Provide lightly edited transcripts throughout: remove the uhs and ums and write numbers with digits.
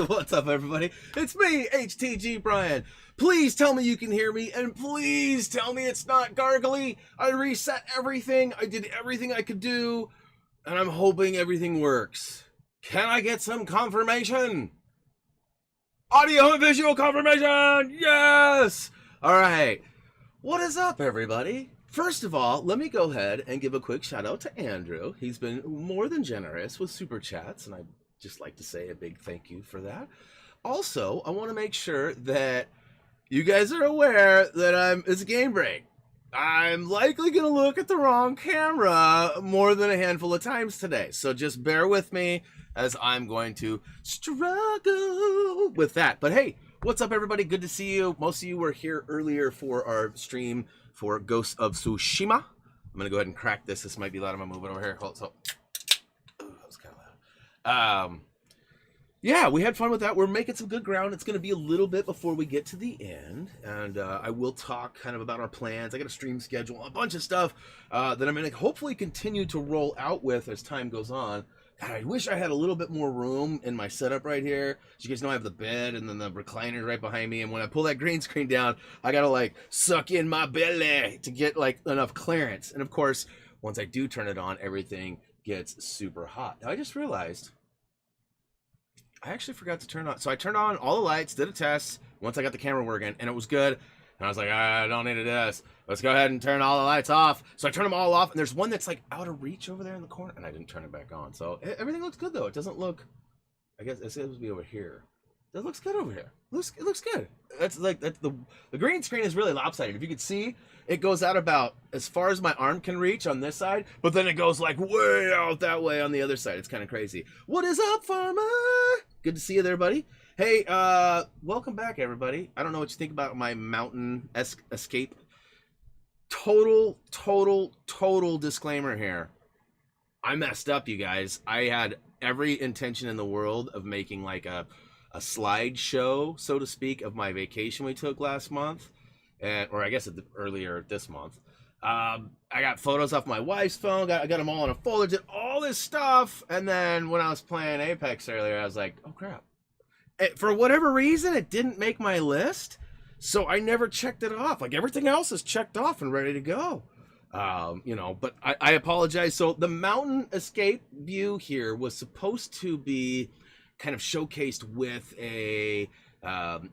What's up, everybody? It's me, HTG Brian. Please tell me you can hear me, and please tell me it's not gargly. I reset everything. I did everything I could do, and I'm hoping everything works. Can I get some confirmation? Audio and visual confirmation! Yes! All right. What is up, everybody? First of all, let me go ahead and give a quick shout out to Andrew. He's been more than generous with super chats, and I just like to say a big thank you for that. Also, I want to make sure that you guys are aware that it's a Gamebreak. I'm likely going to look at the wrong camera more than a handful of times today, so just bear with me as I'm going to struggle with that. But hey, what's up, everybody? Good to see you. Most of you were here earlier for our stream for Ghost of Tsushima. I'm going to go ahead and crack this. This might be loud. I'm going to move it over here. Hold, so. That was kind of loud. Yeah, we had fun with that. We're making some good ground. It's going to be a little bit before we get to the end, and I will talk kind of about our plans. I got a stream schedule, a bunch of stuff that I'm going to hopefully continue to roll out with as time goes on. God, I wish I had a little bit more room in my setup right here. As you guys know, I have the bed and then the recliner right behind me, and when I pull that green screen down, I got to like suck in my belly to get like enough clearance. And of course, once I do turn it on, everything gets super hot. Now, I just realized I actually forgot to turn on. So I turned on all the lights, did a test once I got the camera working, and it was good. And I was like, I don't need this. Let's go ahead and turn all the lights off. So I turned them all off, and there's one that's like out of reach over there in the corner, and I didn't turn it back on. So everything looks good, though. It doesn't look, I guess it's supposed to be over here. It looks good over here. It looks good. That's the green screen is really lopsided. If you could see, it goes out about as far as my arm can reach on this side, but then it goes like way out that way on the other side. It's kind of crazy. What is up, Farmer? Good to see you there, buddy. Hey, welcome back, everybody. I don't know what you think about my mountain escape. Total disclaimer here. I messed up, you guys. I had every intention in the world of making like a slideshow, so to speak, of my vacation we took last month, or I guess earlier this month. I got photos off my wife's phone. I got them all in a folder. Did all this stuff, and then when I was playing Apex earlier, I was like, "Oh crap!" For whatever reason, it didn't make my list, so I never checked it off. Like everything else is checked off and ready to go. You know, but I apologize. So the mountain escape view here was supposed to be kind of showcased with a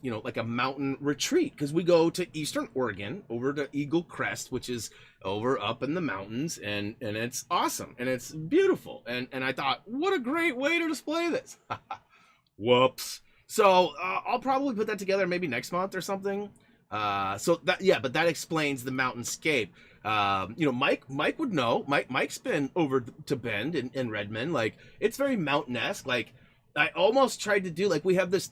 you know, like a mountain retreat, because we go to Eastern Oregon over to Eagle Crest, which is over up in the mountains, and it's awesome and it's beautiful, and I thought, what a great way to display this. Whoops. So I'll probably put that together maybe next month or something. So that, yeah, but that explains the mountainscape. You know, Mike would know. Mike's been over to Bend in Redmond. Like, it's very mountain-esque. Like, I almost tried to do, like, we have this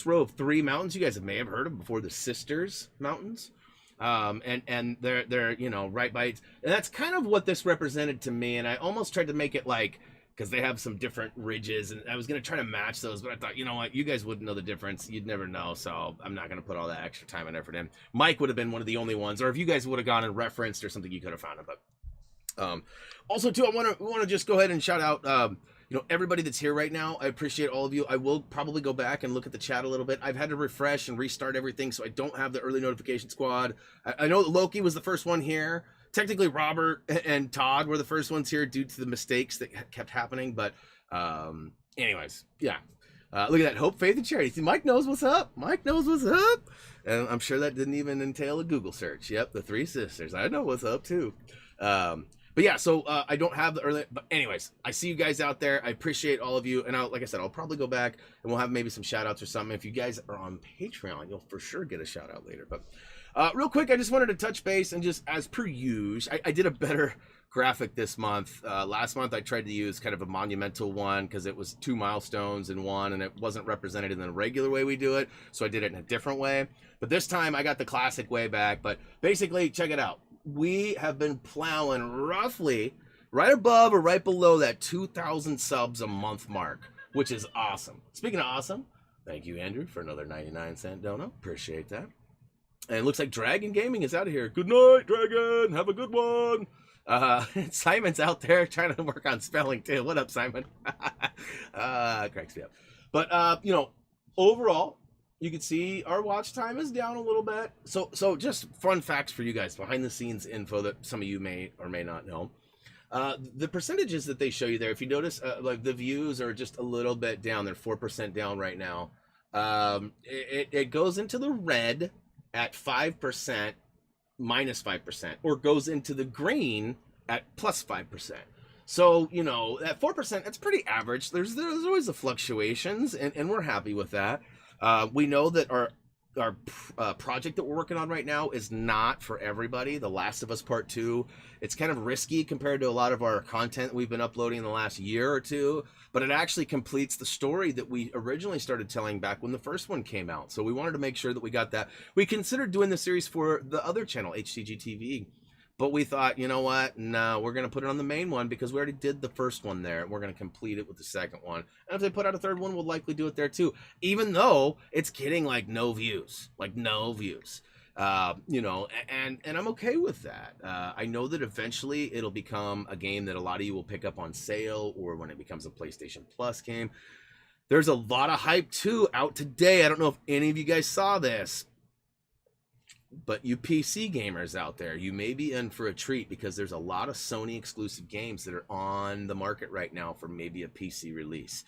row of three mountains you guys may have heard of before, the Sisters Mountains. And they're you know, right by it. And that's kind of what this represented to me. And I almost tried to make it like, because they have some different ridges, and I was going to try to match those, but I thought, you know what, you guys wouldn't know the difference. You'd never know, so I'm not going to put all that extra time and effort in. Mike would have been one of the only ones, or if you guys would have gone and referenced or something, you could have found it. But also, too, I want to just go ahead and shout out, you know, everybody that's here right now. I appreciate all of you. I will probably go back and look at the chat a little bit. I've had to refresh and restart everything, so I don't have the early notification squad. I know that Loki was the first one here. Technically, Robert and Todd were the first ones here due to the mistakes that kept happening. But anyways, yeah. Look at that. Hope, faith, and charity. See, Mike knows what's up. Mike knows what's up. And I'm sure that didn't even entail a Google search. Yep, the three sisters. I know what's up, too. But yeah, so I don't have the early. But anyways, I see you guys out there. I appreciate all of you. And like I said, I'll probably go back and we'll have maybe some shout outs or something. If you guys are on Patreon, you'll for sure get a shout out later. But real quick, I just wanted to touch base and just as per usual, I did a better graphic this month. Last month I tried to use kind of a monumental one because it was 2 milestones in one and it wasn't represented in the regular way we do it. So I did it in a different way. But this time I got the classic way back. But basically, check it out. We have been plowing roughly right above or right below that 2,000 subs a month mark, which is awesome. Speaking of awesome, Thank you, Andrew, for another 99-cent dono. Appreciate that. And it looks like Dragon Gaming is out of here. Good night, Dragon. Have a good one. Simon's out there trying to work on spelling too. What up, Simon? Cracks me up. But overall, you can see our watch time is down a little bit. So just fun facts for you guys, behind the scenes info that some of you may or may not know. The percentages that they show you there, if you notice, like the views are just a little bit down. They're 4% down right now. It goes into the red at 5%, minus 5%, or goes into the green at plus 5%. So, at 4%, that's pretty average. There's always the fluctuations, and we're happy with that. We know that our project that we're working on right now is not for everybody. The Last of Us Part 2, it's kind of risky compared to a lot of our content we've been uploading in the last year or two, but it actually completes the story that we originally started telling back when the first one came out. So we wanted to make sure that we got that. We considered doing the series for the other channel, HTG TV, but we thought, you know what? No, we're going to put it on the main one because we already did the first one there. We're going to complete it with the second one. And if they put out a third one, we'll likely do it there too, even though it's getting like no views. And I'm okay with that. I know that eventually it'll become a game that a lot of you will pick up on sale, or when it becomes a PlayStation Plus game. There's a lot of hype too out today. I don't know if any of you guys saw this, but you PC gamers out there, you may be in for a treat because there's a lot of Sony exclusive games that are on the market right now for maybe a PC release.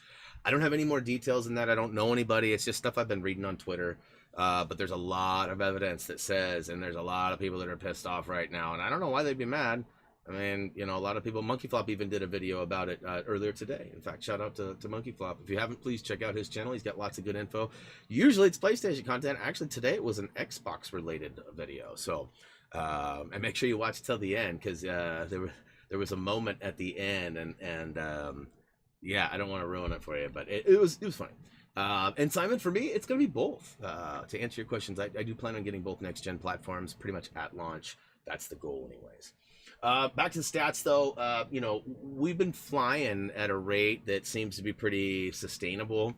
I don't have any more details than that. I don't know anybody. It's just stuff I've been reading on Twitter. But there's a lot of evidence that says, and there's a lot of people that are pissed off right now. And I don't know why they'd be mad. I mean, a lot of people, Monkey Flop even did a video about it earlier today. In fact, shout out to Monkey Flop. If you haven't, please check out his channel. He's got lots of good info. Usually it's PlayStation content. Actually, today it was an Xbox related video. So, and make sure you watch till the end, because there was a moment at the end, and yeah, I don't want to ruin it for you, but it was funny. And Simon, for me, it's going to be both. To answer your questions, I do plan on getting both next-gen platforms pretty much at launch. That's the goal anyways. Back to the stats, though. We've been flying at a rate that seems to be pretty sustainable.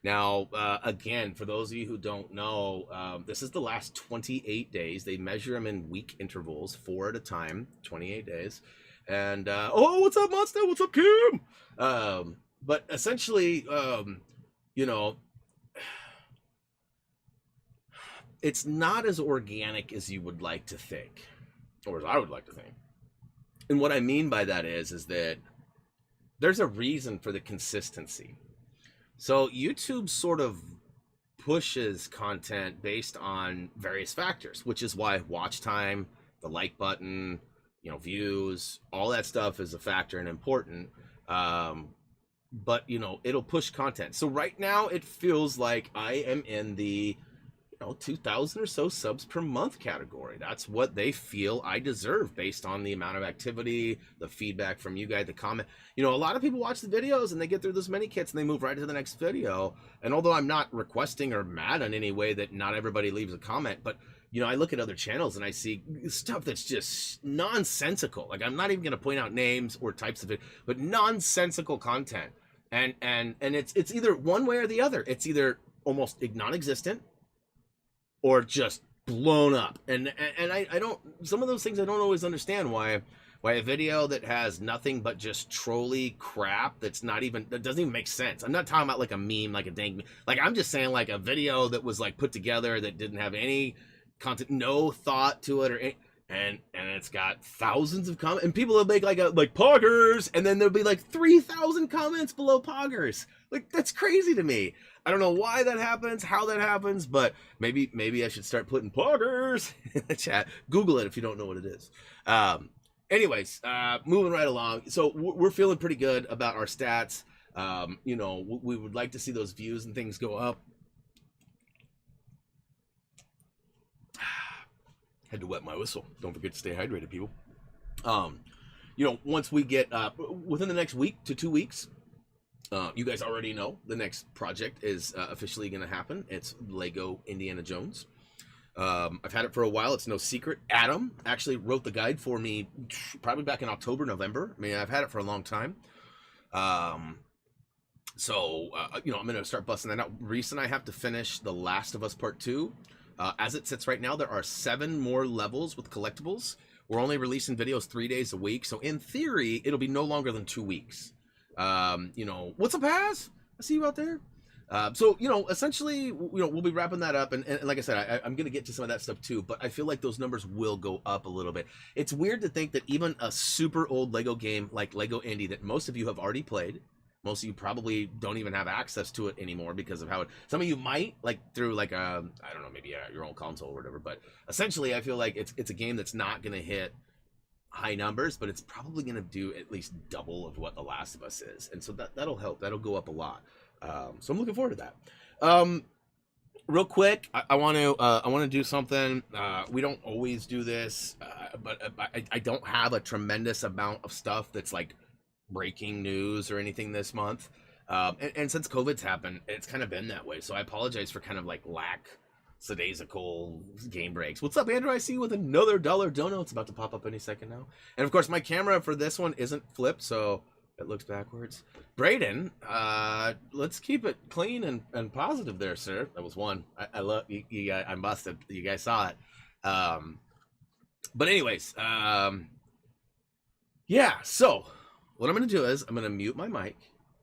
Now, again, for those of you who don't know, this is the last 28 days. They measure them in week intervals, 4 at a time, 28 days. And, oh, what's up, Monster? What's up, Kim? But essentially, it's not as organic as you would like to think, or as I would like to think. And what I mean by that is that there's a reason for the consistency. So YouTube sort of pushes content based on various factors, which is why watch time, the like button, views, all that stuff is a factor and important. But it'll push content. So right now it feels like I am in the 2,000 or so subs per month category. That's what they feel I deserve based on the amount of activity, the feedback from you guys, the comment. A lot of people watch the videos and they get through those mini kits and they move right to the next video. And although I'm not requesting or mad in any way that not everybody leaves a comment, but I look at other channels and I see stuff that's just nonsensical. Like, I'm not even going to point out names or types of it, but nonsensical content. And it's either one way or the other. It's either almost non-existent or just blown up. And I don't, some of those things I don't always understand why a video that has nothing but just trolly crap that doesn't even make sense. I'm not talking about like a meme, like a dang meme. Like, I'm just saying like a video that was like put together that didn't have any content, no thought to it, or any, and it's got thousands of comments, and people will make like poggers, and then there'll be like 3,000 comments below poggers. Like, that's crazy to me. I don't know why that happens, how that happens, but maybe I should start putting poggers in the chat. Google it if you don't know what it is. Anyways, moving right along. So we're feeling pretty good about our stats. We would like to see those views and things go up. Had to wet my whistle. Don't forget to stay hydrated, people. Once we get within the next week to 2 weeks, you guys already know the next project is officially going to happen. It's Lego Indiana Jones. I've had it for a while. It's no secret. Adam actually wrote the guide for me probably back in October, November. I mean, I've had it for a long time. So, you know, I'm going to start busting that out. Reese and I have to finish The Last of Us Part 2. As it sits right now, there are 7 more levels with collectibles. We're only releasing videos 3 days a week. So, in theory, it'll be no longer than 2 weeks. You know, what's up, Paz? I see you out there. So, you know, essentially, you know, we'll be wrapping that up. And like I said, I'm going to get to some of that stuff too. But I feel like those numbers will go up a little bit. It's weird to think that even a super old Lego game like Lego Indy that most of you have already played, most of you probably don't even have access to it anymore because of how it, some of you might, like through like a, I don't know, maybe your own console or whatever. But essentially, I feel like it's a game that's not going to hit high numbers, but it's probably going to do at least double of what The Last of Us is. And so that'll help. That'll go up a lot. So I'm looking forward to that. Real quick, I want to do something. We don't always do this, but I don't have a tremendous amount of stuff that's like breaking news or anything this month. And since COVID's happened, it's kind of been that way. So I apologize for kind of like lackadaisical game breaks. What's up, Andrew? I see you with another $1 dono. It's about to pop up any second now. And of course, my camera for this one isn't flipped, so it looks backwards. Braden, let's keep it clean and positive there, sir. That was one. I love you. I busted. You guys saw it. But anyways, yeah. So what I'm gonna do is I'm gonna mute my mic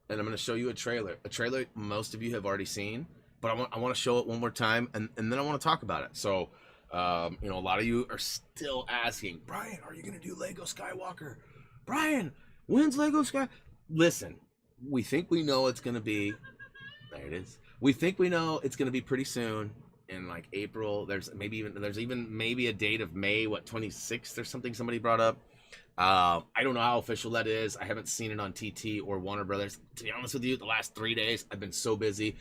and I'm gonna show you a trailer. A trailer most of you have already seen, but I want to show it one more time and then I want to talk about it. So, you know, a lot of you are still asking, Brian, are you gonna do Lego Skywalker? Brian, when's Lego Sky? Listen, we think we know it's gonna be. There it is. We think we know it's gonna be pretty soon in like April. There's even maybe a date of May 26th or something. Somebody brought up. I don't know how official that is. I haven't seen it on TT or Warner Brothers. To be honest with you, the last 3 days I've been so busy.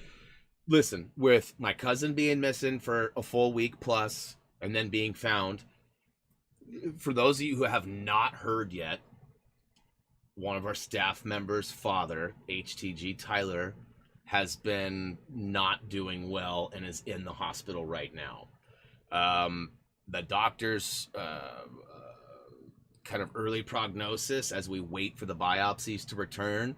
Listen, with my cousin being missing for a full week plus and then being found. For those of you who have not heard yet, one of our staff members' father, HTG Tyler, has been not doing well and is in the hospital right now. The doctor's kind of early prognosis as we wait for the biopsies to return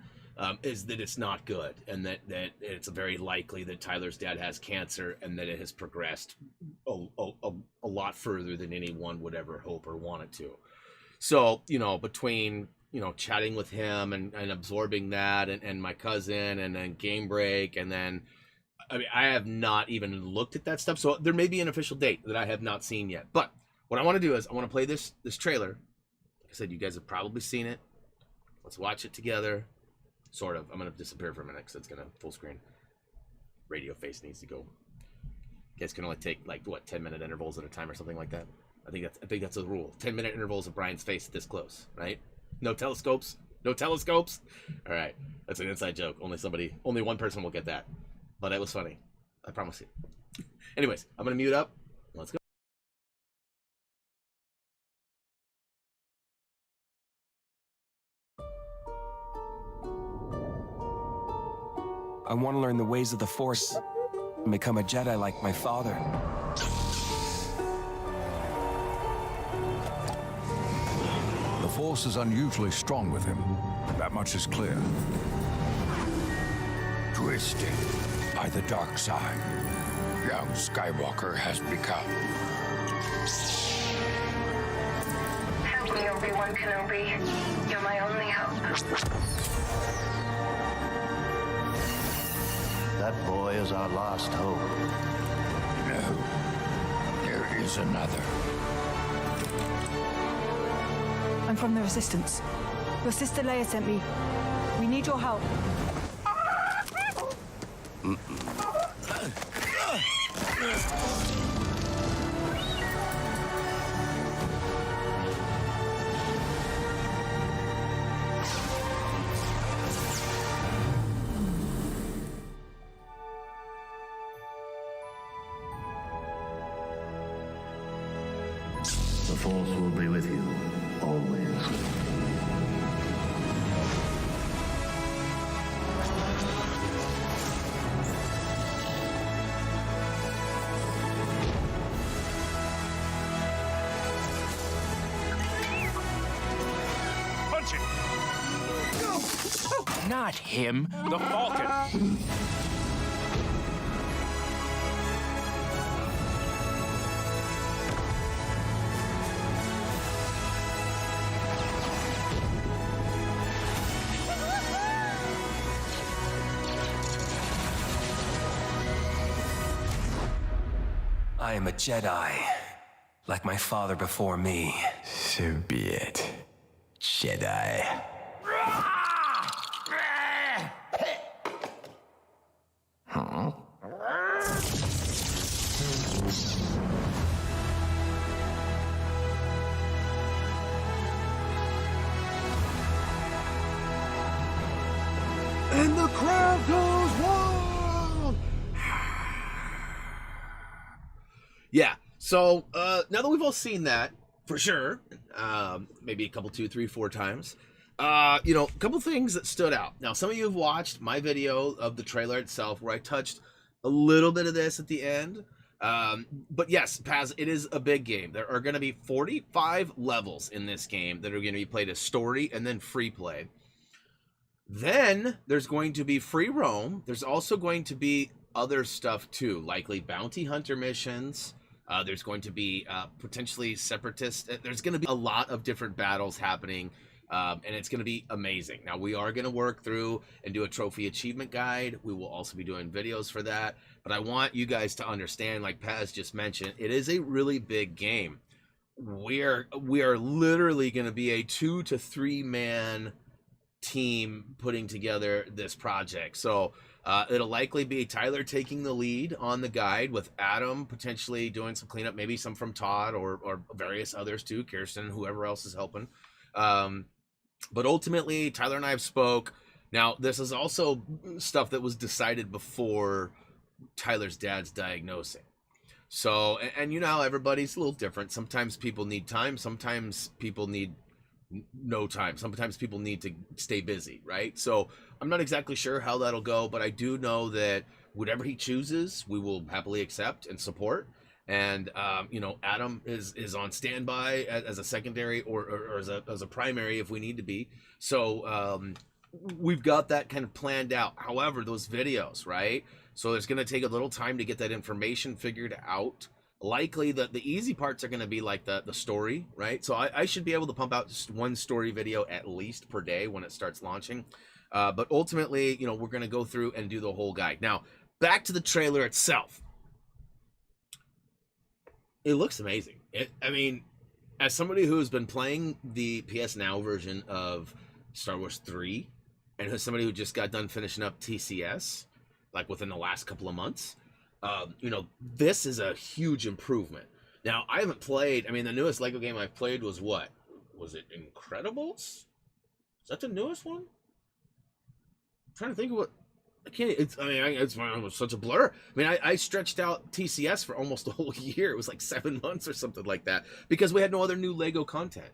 is that it's not good, and that it's very likely that Tyler's dad has cancer and that it has progressed a lot further than anyone would ever hope or want it to. So, you know, between, you know, chatting with him and absorbing that and my cousin and then Gamebreak, and then, I mean, I have not even looked at that stuff. So there may be an official date that I have not seen yet. But what I want to do is I want to play this trailer. Like I said, you guys have probably seen it. Let's watch it together. Sort of. I'm going to disappear for a minute because it's going to full screen. Radio face needs to go. You guys can only take like, what, 10-minute intervals at a time or something like that. I think that's a rule. 10-minute intervals of Brian's face this close, right? No telescopes. No telescopes. All right. That's an inside joke. Only one person will get that. But it was funny. I promise you. Anyways, I'm going to mute up. Let's go. I want to learn the ways of the Force and become a Jedi like my father. The Force is unusually strong with him. That much is clear. Twisted by the dark side, young Skywalker has become. Help me, Obi-Wan Kenobi. You're my only hope. That boy is our last hope. No, there is another. I'm from the Resistance. Your sister Leia sent me. We need your help. The Force will be with you, always. Punch it! Not him, the Falcon. I am a Jedi, like my father before me. So be it, Jedi. Huh? And the crowd goes wild! Yeah, so now that we've all seen that, for sure, maybe a couple, 2, 3, 4 times, you know, a couple things that stood out. Now, some of you have watched my video of the trailer itself where I touched a little bit of this at the end. But yes, Paz, it is a big game. There are going to be 45 levels in this game that are going to be played as story and then free play. Then there's going to be free roam. There's also going to be other stuff too, likely bounty hunter missions. There's going to be potentially separatist. There's going to be a lot of different battles happening, and it's going to be amazing. Now, we are going to work through and do a trophy achievement guide. We will also be doing videos for that. But I want you guys to understand, like Paz just mentioned, it is a really big game. We are literally going to be a 2 to 3 man team putting together this project. So it'll likely be Tyler taking the lead on the guide, with Adam potentially doing some cleanup, maybe some from Todd or various others too, Kirsten, whoever else is helping. But ultimately, Tyler and I have spoke. Now, this is also stuff that was decided before Tyler's dad's diagnosing. So, and you know how everybody's a little different. Sometimes people need time. Sometimes people need no time. Sometimes people need to stay busy, right? So I'm not exactly sure how that'll go, but I do know that whatever he chooses, we will happily accept and support. And you know, Adam is on standby as a secondary or as a primary if we need to be. So we've got that kind of planned out. However, those videos, right? So it's going to take a little time to get that information figured out. Likely the easy parts are going to be like the story, right? So I should be able to pump out just one story video at least per day when it starts launching. But ultimately, you know, we're going to go through and do the whole guide. Now, back to the trailer itself. It looks amazing. I mean, as somebody who's been playing the PS Now version of Star Wars 3, and as somebody who just got done finishing up TCS, like within the last couple of months, you know, this is a huge improvement. Now, I haven't played, I mean, the newest Lego game I've played was what? Was it Incredibles? Is that the newest one? I'm trying to think of what, I can't, it's such a blur. I mean, I stretched out TCS for almost a whole year. It was like 7 months or something like that, because we had no other new Lego content.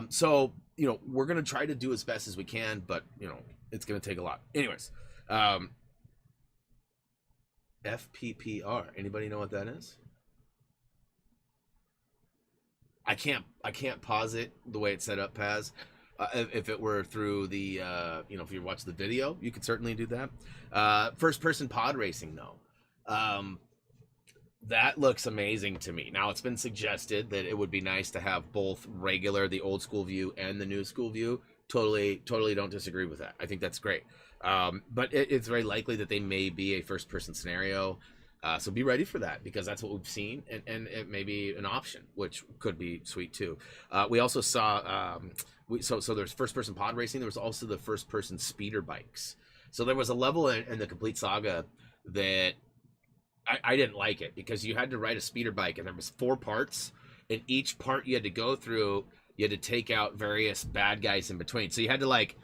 So, you know, we're going to try to do as best as we can, but, you know, it's going to take a lot. Anyways, FPPR. Anybody know what that is? I can't pause it the way it's set up, Paz. If it were through the, you know, if you watch the video, you could certainly do that. First-person pod racing, though. That looks amazing to me. Now, it's been suggested that it would be nice to have both regular, the old school view, and the new school view. Totally don't disagree with that. I think that's great. But it's very likely that they may be a first-person scenario. So be ready for that, because that's what we've seen, and it may be an option, which could be sweet too. We also saw, so there's first-person pod racing. There was also the first-person speeder bikes. So there was a level in the Complete Saga that I didn't like it, because you had to ride a speeder bike, and there was 4 parts, and each part you had to go through, you had to take out various bad guys in between. So you had to like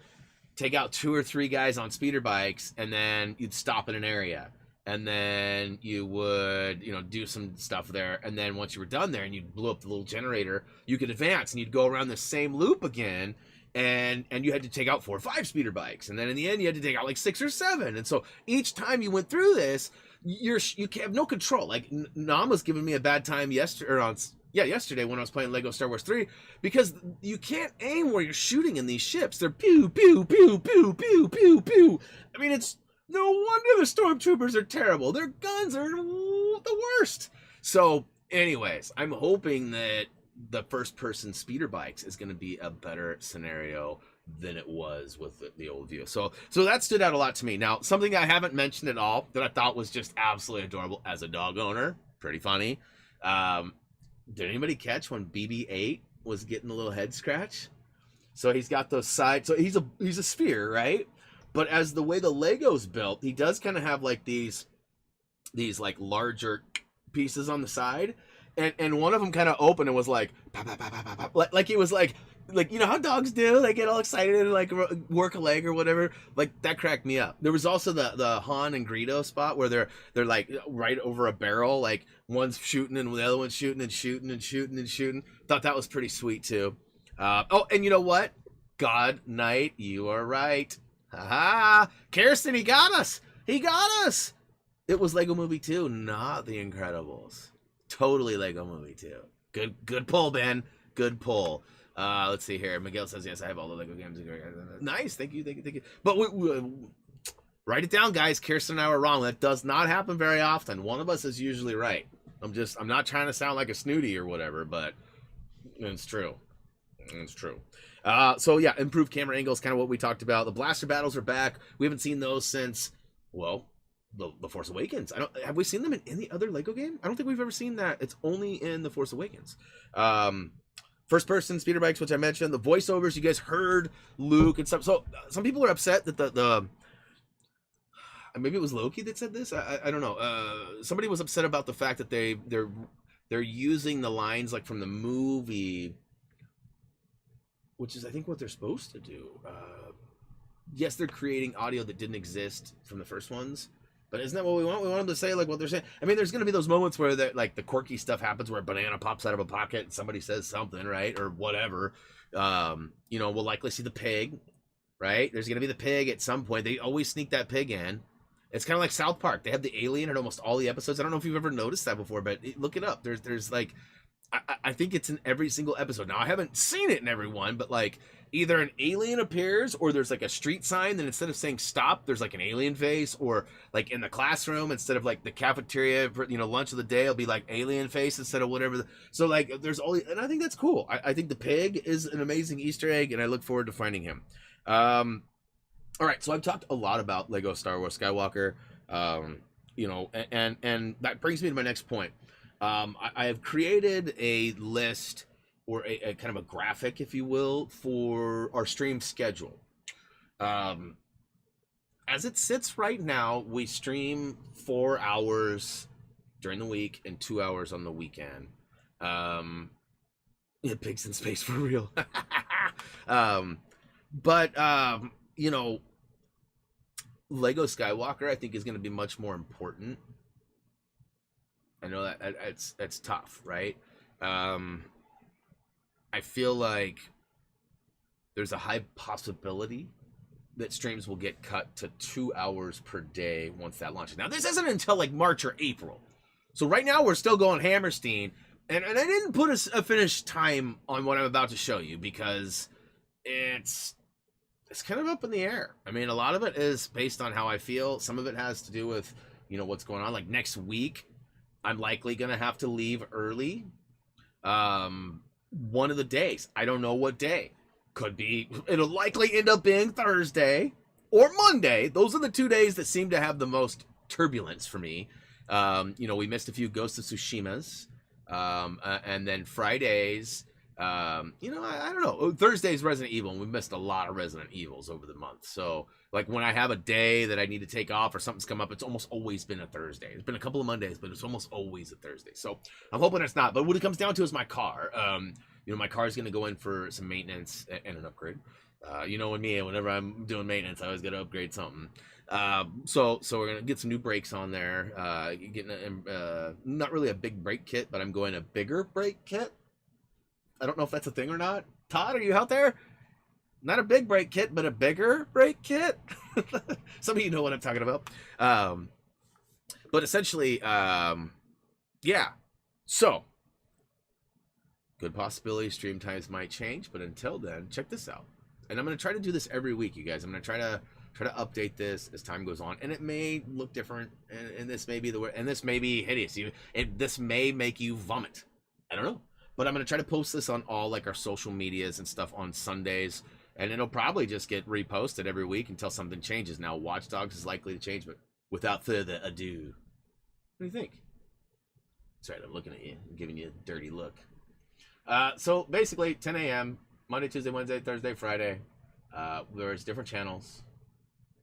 take out 2 or 3 guys on speeder bikes, and then you'd stop in an area. And then you would, you know, do some stuff there. And then once you were done there and you blew up the little generator, you could advance and you'd go around the same loop again. And you had to take out 4 or 5 speeder bikes. And then in the end, you had to take out like 6 or 7. And so each time you went through this, you have no control. Like Nam was giving me a bad time yesterday, or on yesterday when I was playing Lego Star Wars 3, because you can't aim where you're shooting in these ships. They're pew, pew, pew, pew, pew, pew, pew. I mean, it's no wonder the stormtroopers are terrible. Their guns are the worst. So, anyways, I'm hoping that the first-person speeder bikes is going to be a better scenario than it was with the old view. So that stood out a lot to me. Now, something I haven't mentioned at all that I thought was just absolutely adorable as a dog owner, pretty funny. Did anybody catch when BB-8 was getting a little head scratch? So he's got those sides. So he's a sphere, right? But as the way the Lego's built, he does kind of have like these like larger pieces on the side, and one of them kind of opened and was like, pop, pop, pop, pop, pop. Like he was like you know how dogs do, they get all excited and like work a leg or whatever. Like that cracked me up. There was also the Han and Greedo spot where they're like right over a barrel, like one's shooting and the other one's shooting and shooting and shooting and shooting. Thought that was pretty sweet too. Oh, and you know what? God Knight, you are right. Haha, Kirsten, he got us. He got us. It was Lego Movie 2, not The Incredibles. Totally Lego Movie 2. Good pull, Ben. Good pull. Let's see here. Miguel says, yes, I have all the Lego games. Nice. Thank you. But we write it down, guys. Kirsten and I were wrong. That does not happen very often. One of us is usually right. I'm not trying to sound like a snooty or whatever, but it's true. It's true. So yeah, improved camera angles, kind of what we talked about. The blaster battles are back. We haven't seen those since, well, the Force Awakens. Have we seen them in any other Lego game? I don't think we've ever seen that. It's only in the Force Awakens. First person speeder bikes, which I mentioned. The voiceovers, you guys heard Luke and stuff. So some people are upset that the maybe it was Loki that said this. I don't know. Somebody was upset about the fact that they're using the lines like from the movie, which is I think what they're supposed to do. Yes, they're creating audio that didn't exist from the first ones, but isn't that what we want? We want them to say like what they're saying. I mean, there's going to be those moments where like the quirky stuff happens, where a banana pops out of a pocket and somebody says something, right, or whatever. You know, we'll likely see the pig, right? There's going to be the pig at some point. They always sneak that pig in. It's kind of like South Park. They have the alien in almost all the episodes. I don't know if you've ever noticed that before, but look it up. There's like, I think it's in every single episode. Now, I haven't seen it in every one, but like either an alien appears or there's like a street sign that instead of saying stop, there's like an alien face, or like in the classroom, instead of like the cafeteria, you know, lunch of the day, it'll be like alien face instead of whatever. So like there's all, and I think that's cool. I think the pig is an amazing Easter egg, and I look forward to finding him. All right, so I've talked a lot about Lego Star Wars Skywalker, you know, and that brings me to my next point. I have created a list, or a kind of a graphic, if you will, for our stream schedule. As it sits right now, we stream 4 hours during the week and 2 hours on the weekend. Yeah, pigs in space for real. But you know, Lego Skywalker, I think, is going to be much more important. I know that it's tough, right? I feel like there's a high possibility that streams will get cut to 2 hours per day once that launches. Now, this isn't until like March or April. So right now we're still going Hammerstein. And I didn't put a finished time on what I'm about to show you because it's kind of up in the air. I mean, a lot of it is based on how I feel. Some of it has to do with, you know, what's going on. Like next week, I'm likely going to have to leave early. One of the days. I don't know what day. Could be, it'll likely end up being Thursday or Monday. Those are the 2 days that seem to have the most turbulence for me. You know, we missed a few Ghost of Tsushimas. And then Fridays, you know, I don't know. Thursday's Resident Evil, and we missed a lot of Resident Evils over the month. So, like, when I have a day that I need to take off or something's come up, it's almost always been a Thursday. It's been a couple of Mondays, but it's almost always a Thursday. So, I'm hoping it's not. But what it comes down to is my car. You know, my car's going to go in for some maintenance and an upgrade. You know, whenever I'm doing maintenance, I always got to upgrade something. So we're going to get some new brakes on there. Getting not really a big brake kit, but I'm going a bigger brake kit. I don't know if that's a thing or not. Todd, are you out there? Not a big brake kit, but a bigger brake kit. Some of you know what I'm talking about. But essentially, yeah. So Good possibility stream times might change, but until then, check this out. And I'm going to try to do this every week, you guys. I'm going to try to update this as time goes on, and it may look different, and this may be the way, and this may be hideous. This may make you vomit. I don't know, but I'm going to try to post this on all like our social medias and stuff on Sundays, and it'll probably just get reposted every week until something changes. Now, Watch Dogs is likely to change, but without further ado, what do you think? Sorry, I'm looking at you, I'm giving you a dirty look. So basically, 10 a.m. Monday, Tuesday, Wednesday, Thursday, Friday. There's different channels.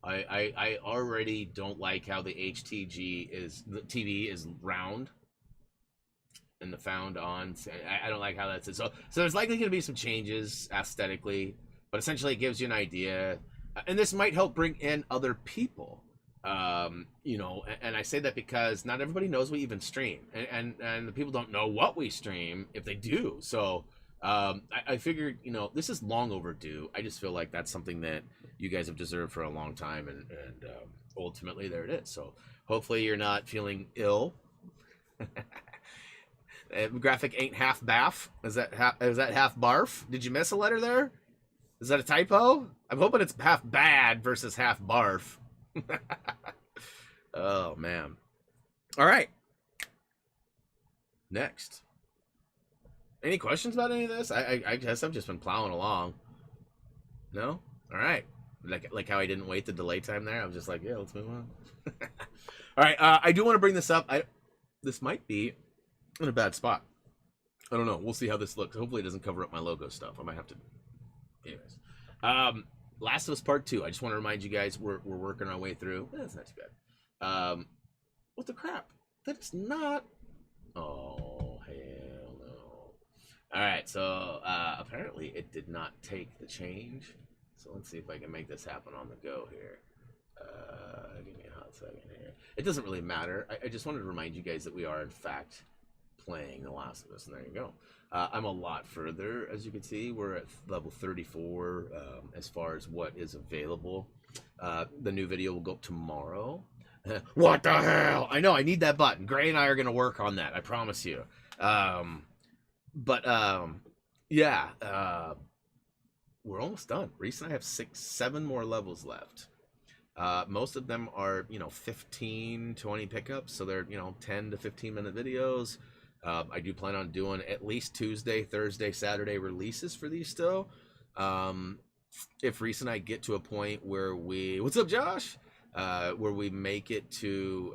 I already don't like how the HTG the TV is round and the found on. I don't like how that's it. So there's likely going to be some changes aesthetically, but essentially it gives you an idea, and this might help bring in other people. You know, and I say that because not everybody knows we even stream, and the people don't know what we stream if they do. So I figured, you know, this is long overdue. I just feel like that's something that you guys have deserved for a long time, and ultimately there it is. So hopefully you're not feeling ill. Graphic ain't half baff. Is that half barf? Did you miss a letter there? Is that a typo? I'm hoping it's half bad versus half barf. Oh man. All right, next, any questions about any of this? I guess I've just been plowing along. No? All right, like how I didn't wait the delay time there. I was just like, yeah, let's move on. All right, I do want to bring this up. This might be in a bad spot. I don't know, we'll see how this looks. Hopefully it doesn't cover up my logo stuff. I might have to, anyways. Last of Us Part 2. I just want to remind you guys we're working our way through. That's not too bad. What the crap? That is not. Oh hell no! All right, so apparently it did not take the change. So let's see if I can make this happen on the go here. Give me a hot second here. It doesn't really matter. I just wanted to remind you guys that we are in fact playing The Last of Us, and there you go. I'm a lot further, as you can see. We're at level 34 as far as what is available. The new video will go up tomorrow. What the hell? I know, I need that button. Gray and I are going to work on that, I promise you. Yeah, we're almost done. Reese and I have 7 more levels left. Most of them are, 15, 20 pickups, so they're, 10 to 15 minute videos. I do plan on doing at least Tuesday, Thursday, Saturday releases for these still. If Reese and I get to a point where what's up, Josh? Where we make it to,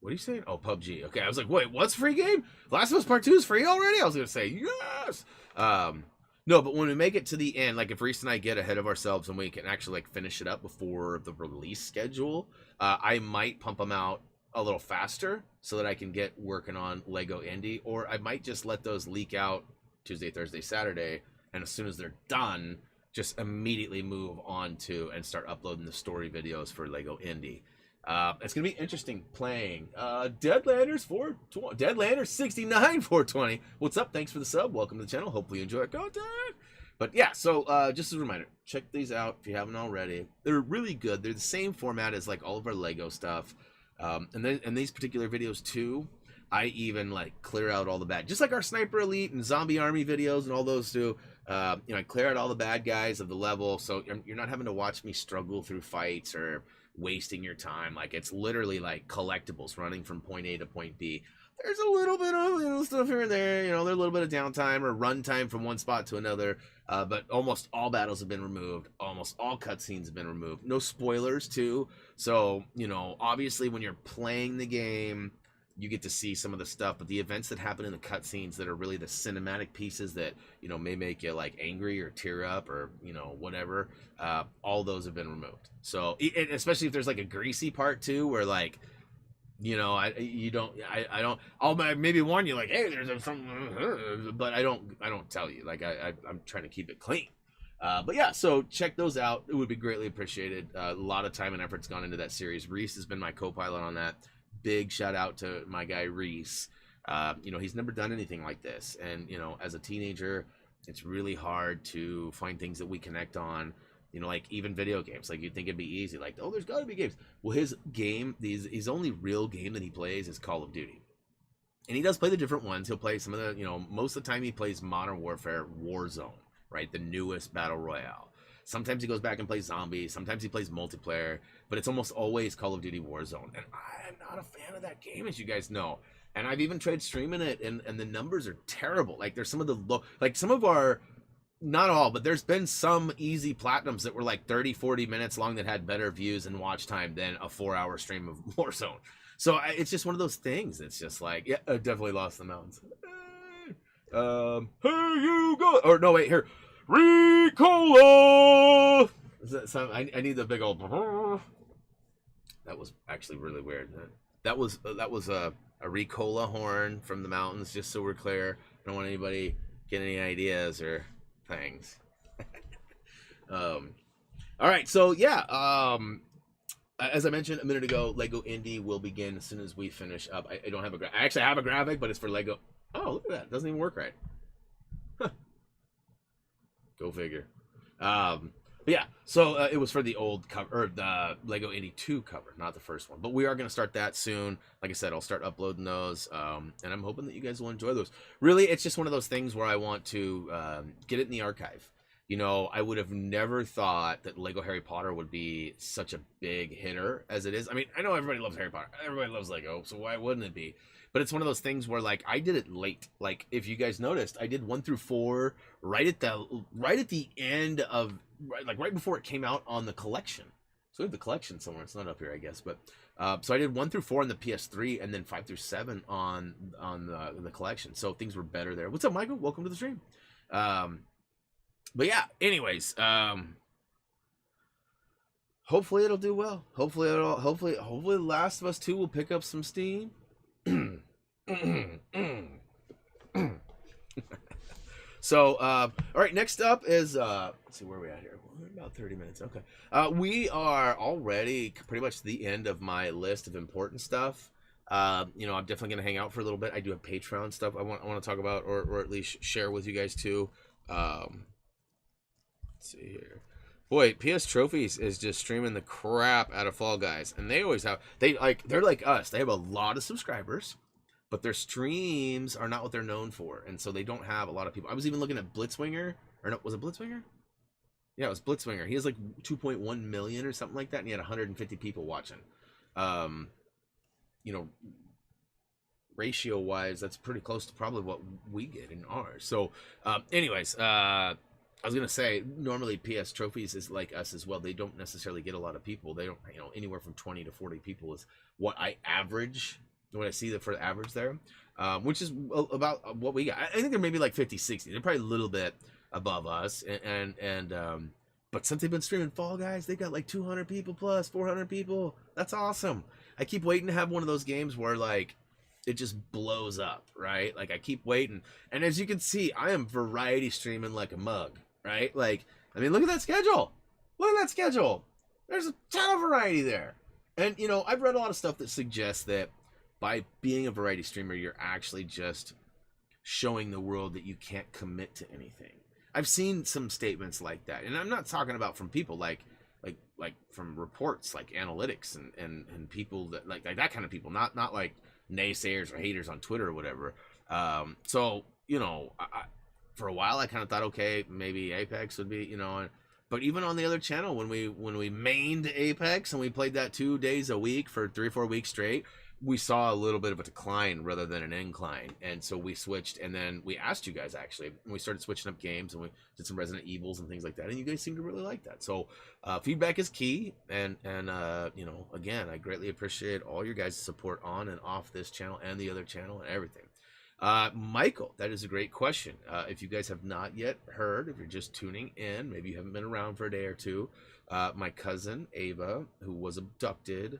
what are you saying? Oh, PUBG. Okay, I was like, wait, what's free game? Last of Us Part 2 is free already? I was going to say, yes! No, but when we make it to the end, like if Reese and I get ahead of ourselves and we can actually like finish it up before the release schedule, I might pump them out a little faster so that I can get working on Lego Indie, or I might just let those leak out Tuesday, Thursday, Saturday, and as soon as they're done, just immediately move on to and start uploading the story videos for Lego Indie. It's gonna be interesting playing Deadlanders 69 420. What's up? Thanks for the sub. Welcome to the channel. Hopefully you enjoy our content. But yeah, so just as a reminder, check these out if you haven't already. They're really good. They're the same format as like all of our Lego stuff. And these particular videos too, I even like clear out all the bad, just like our Sniper Elite and Zombie Army videos and all those too. I clear out all the bad guys of the level, so you're not having to watch me struggle through fights or wasting your time. Like it's literally like collectibles running from point A to point B. There's a little bit of stuff here and there, there's a little bit of downtime or run time from one spot to another, but almost all battles have been removed. Almost all cutscenes have been removed. No spoilers too. So, obviously when you're playing the game, you get to see some of the stuff, but the events that happen in the cutscenes that are really the cinematic pieces that, may make you like angry or tear up or, whatever, all those have been removed. So, especially if there's like a greasy part too, where like, I'll maybe warn you like, hey, there's something, but I don't tell you, like I'm trying to keep it clean. But yeah, so check those out. It would be greatly appreciated. A lot of time and effort's gone into that series. Reese has been my co-pilot on that. Big shout out to my guy Reese. He's never done anything like this, and as a teenager, it's really hard to find things that we connect on. Like even video games, like you'd think it'd be easy, like, oh, there's gotta be games. Well, his only real game that he plays is Call of Duty. And he does play the different ones. He'll play some of the, most of the time he plays Modern Warfare Warzone, right? The newest battle royale. Sometimes he goes back and plays zombies. Sometimes he plays multiplayer, but it's almost always Call of Duty Warzone. And I'm not a fan of that game, as you guys know. And I've even tried streaming it, and the numbers are terrible. Like, there's some of the low, like some of our, not all, but there's been some easy platinums that were like 30, 40 minutes long that had better views and watch time than a 4-hour stream of Warzone. So it's just one of those things. It's just like, yeah, I definitely lost the mountains. Here you go. Or no, wait, here. Ricola! Is that some, I need the big old. That was actually really weird. That was a Ricola horn from the mountains, just so we're clear. I don't want anybody get any ideas or things. All right, so yeah, as I mentioned a minute ago, Lego Indie will begin as soon as we finish up. I don't have I actually have a graphic, but it's for Lego. Oh, look at that. It doesn't even work right. Huh. Go figure. But yeah, so it was for the old cover, or the Lego Indie 2 cover, not the first one. But we are going to start that soon. Like I said, I'll start uploading those, and I'm hoping that you guys will enjoy those. Really, it's just one of those things where I want to get it in the archive. I would have never thought that Lego Harry Potter would be such a big hitter as it is. I mean, I know everybody loves Harry Potter. Everybody loves Lego, so why wouldn't it be? But it's one of those things where, like, I did it late. Like, if you guys noticed, I did 1 through 4 right at the end of, right before it came out on the collection. So we have the collection somewhere. It's not up here, I guess. But so I did 1 through 4 on the PS3, and then 5 through 7 on the collection. So things were better there. What's up, Michael? Welcome to the stream. But yeah, anyways, hopefully it'll do well. Hopefully The Last of Us 2 will pick up some steam. So, all right, next up is, let's see, where are we at here? We're about 30 minutes. Okay. We are already pretty much to the end of my list of important stuff. I'm definitely going to hang out for a little bit. I do have Patreon stuff I want to talk about, or at least share with you guys too. Let's see here. Boy, PS Trophies is just streaming the crap out of Fall Guys, and they're like us. They have a lot of subscribers, but their streams are not what they're known for, and so they don't have a lot of people. I was even looking at Blitzwinger, or no, was it Blitzwinger? Yeah, it was Blitzwinger. He has like 2.1 million or something like that, and he had 150 people watching. Ratio-wise, that's pretty close to probably what we get in ours. So, anyways, I was gonna say, normally PS Trophies is like us as well. They don't necessarily get a lot of people. They don't, anywhere from 20 to 40 people is what I average, what I see for the average there, which is about what we got. I think they're maybe like 50, 60. They're probably a little bit above us, but since they've been streaming Fall Guys, they got like 200 people plus 400 people. That's awesome. I keep waiting to have one of those games where like it just blows up, right? Like I keep waiting, and as you can see, I am variety streaming like a mug. Right? Like, I mean, look at that schedule. Look at that schedule. There's a ton of variety there. And, I've read a lot of stuff that suggests that by being a variety streamer, you're actually just showing the world that you can't commit to anything. I've seen some statements like that. And I'm not talking about from people like from reports, like analytics and people that like that kind of people, not like naysayers or haters on Twitter or whatever. For a while I kind of thought, okay, maybe Apex would be, but even on the other channel, when we mained Apex and we played that 2 days a week for 3 or 4 weeks straight, we saw a little bit of a decline rather than an incline. And so we switched, and then we asked you guys actually, and we started switching up games, and we did some Resident Evils and things like that. And you guys seem to really like that. So feedback is key. And again, I greatly appreciate all your guys' support on and off this channel and the other channel and everything. Michael, that is a great question. If you guys have not yet heard, if you're just tuning in, maybe you haven't been around for a day or two, my cousin Ava, who was abducted,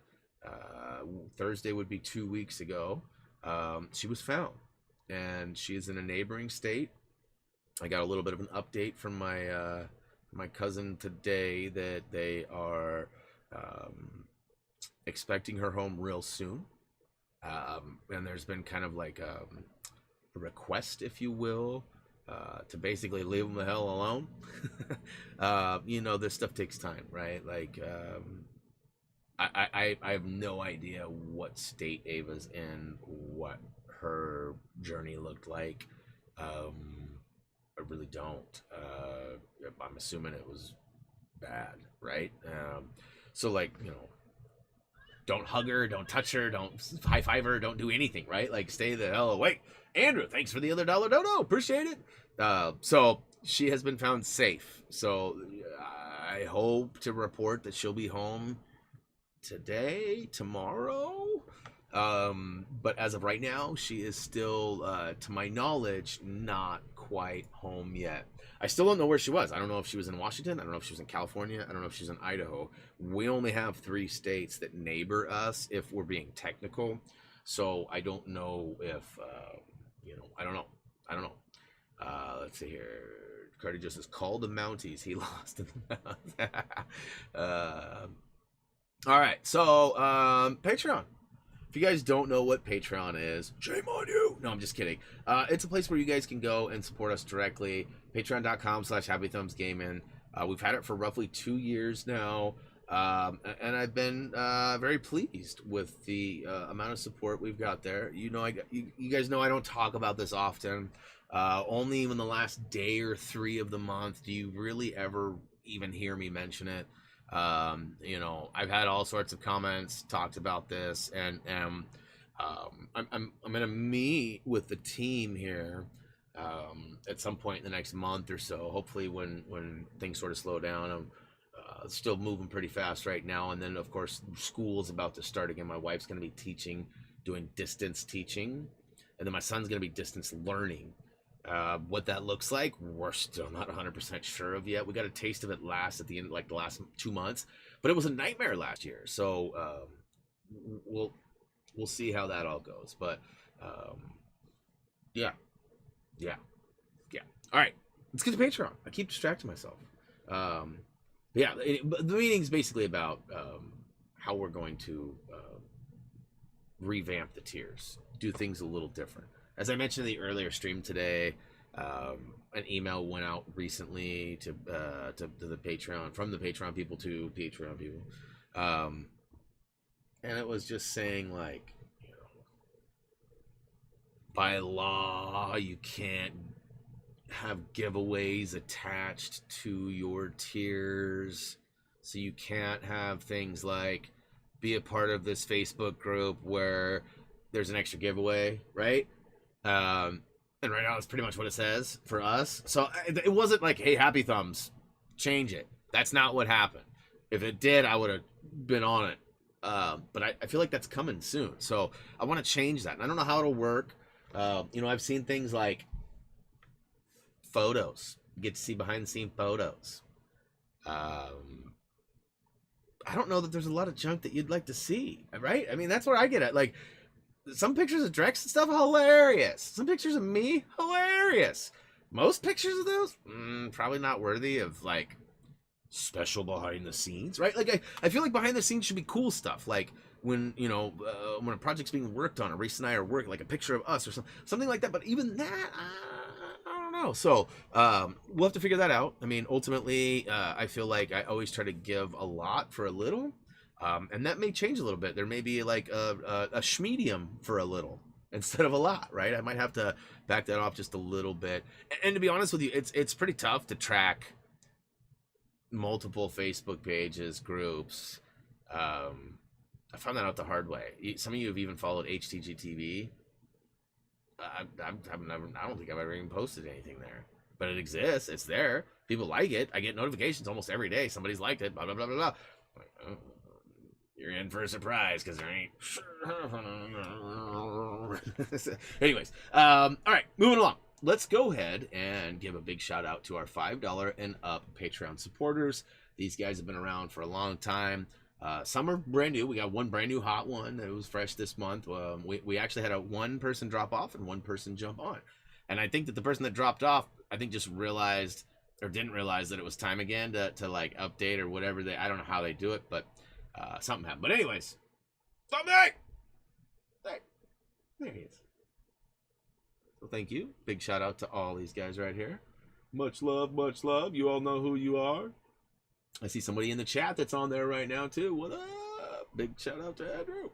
Thursday would be 2 weeks ago, she was found, and she is in a neighboring state. I got a little bit of an update from my cousin today that they are expecting her home real soon. And there's been kind of like a request, if you will, to basically leave them the hell alone. This stuff takes time, right? Like, I have no idea what state Ava's in, what her journey looked like. I really don't. I'm assuming it was bad, right? So like, you know, don't hug her, don't touch her, don't high five her, don't do anything, right? Like, stay the hell away. Andrew, thanks for the other $1 dono, appreciate it. So she has been found safe. So I hope to report that she'll be home today, tomorrow. But as of right now, she is still, to my knowledge, not quite home yet. I still don't know where she was. I don't know if she was in Washington. I don't know if she was in California. I don't know if she's in Idaho. We only have 3 states that neighbor us, if we're being technical. So I don't know if, you know, I don't know. Let's see here. Cardi just says, call the Mounties. He lost in the mouth. All right. So, Patreon. If you guys don't know what Patreon is, shame on you. No, I'm just kidding. It's a place where you guys can go and support us directly. Patreon.com/HappyThumbsGaming. We've had it for roughly 2 years now. And I've been very pleased with the amount of support we've got there. You know, you guys know I don't talk about this often. Only in the last day or 3 of the month do you really ever even hear me mention it. You know, I've had all sorts of comments, talked about this, and I'm gonna meet with the team here at some point in the next month or so. Hopefully, when things sort of slow down. I'm still moving pretty fast right now, and then of course school's about to start again. My wife's gonna be teaching, doing distance teaching, and then my son's gonna be distance learning. What that looks like, we're still not 100% sure of yet. We got a taste of it last at the end, like the last 2 months, but it was a nightmare last year. So we'll see how that all goes. But yeah. All right, let's get to Patreon. I keep distracting myself. Yeah, the meeting's basically about how we're going to revamp the tiers, do things a little different. As I mentioned in the earlier stream today, an email went out recently to the Patreon, from the Patreon people to Patreon people, and it was just saying, like, you know, by law you can't have giveaways attached to your tiers, so you can't have things like be a part of this Facebook group where there's an extra giveaway, right? And right now it's pretty much what it says for us. So it wasn't like, hey, Happy Thumbs, change it. That's not what happened. If it did, I would have been on it. But I feel like that's coming soon. So I want to change that. And I don't know how it'll work. You know, I've seen things like photos. You get to see behind the scene photos. I don't know that there's a lot of junk that you'd like to see, right? I mean, that's where I get at. Like, some pictures of Drex and stuff, hilarious. Some pictures of me, hilarious. Most pictures of those, probably not worthy of, like, special behind the scenes, right? Like, I feel like behind the scenes should be cool stuff. Like, when, you know, when a project's being worked on, Reese and I are working, like a picture of us or something like that. But even that, I don't know. So, we'll have to figure that out. I mean, ultimately, I feel like I always try to give a lot for a little. And that may change a little bit. There may be like a schmedium for a little instead of a lot, right? I might have to back that off just a little bit. And to be honest with you, it's pretty tough to track multiple Facebook pages, groups. I found that out the hard way. Some of you have even followed HTG TV. I don't think I've ever even posted anything there, but it exists. It's there. People like it. I get notifications almost every day. Somebody's liked it. Blah blah blah blah blah. Like, oh. You're in for a surprise because there ain't. Anyways, all right, moving along. Let's go ahead and give a big shout out to our $5 and up Patreon supporters. These guys have been around for a long time. Some are brand new. We got one brand new hot one that was fresh this month. We actually had one person drop off and one person jump on. And I think that the person that dropped off, I think just realized or didn't realize that it was time again to like update or whatever. I don't know how they do it, but something happened. But anyways, something. Hey, there he is. So thank you. Big shout out to all these guys right here. Much love, much love. You all know who you are. I see somebody in the chat that's on there right now too. What up? Big shout out to Andrew.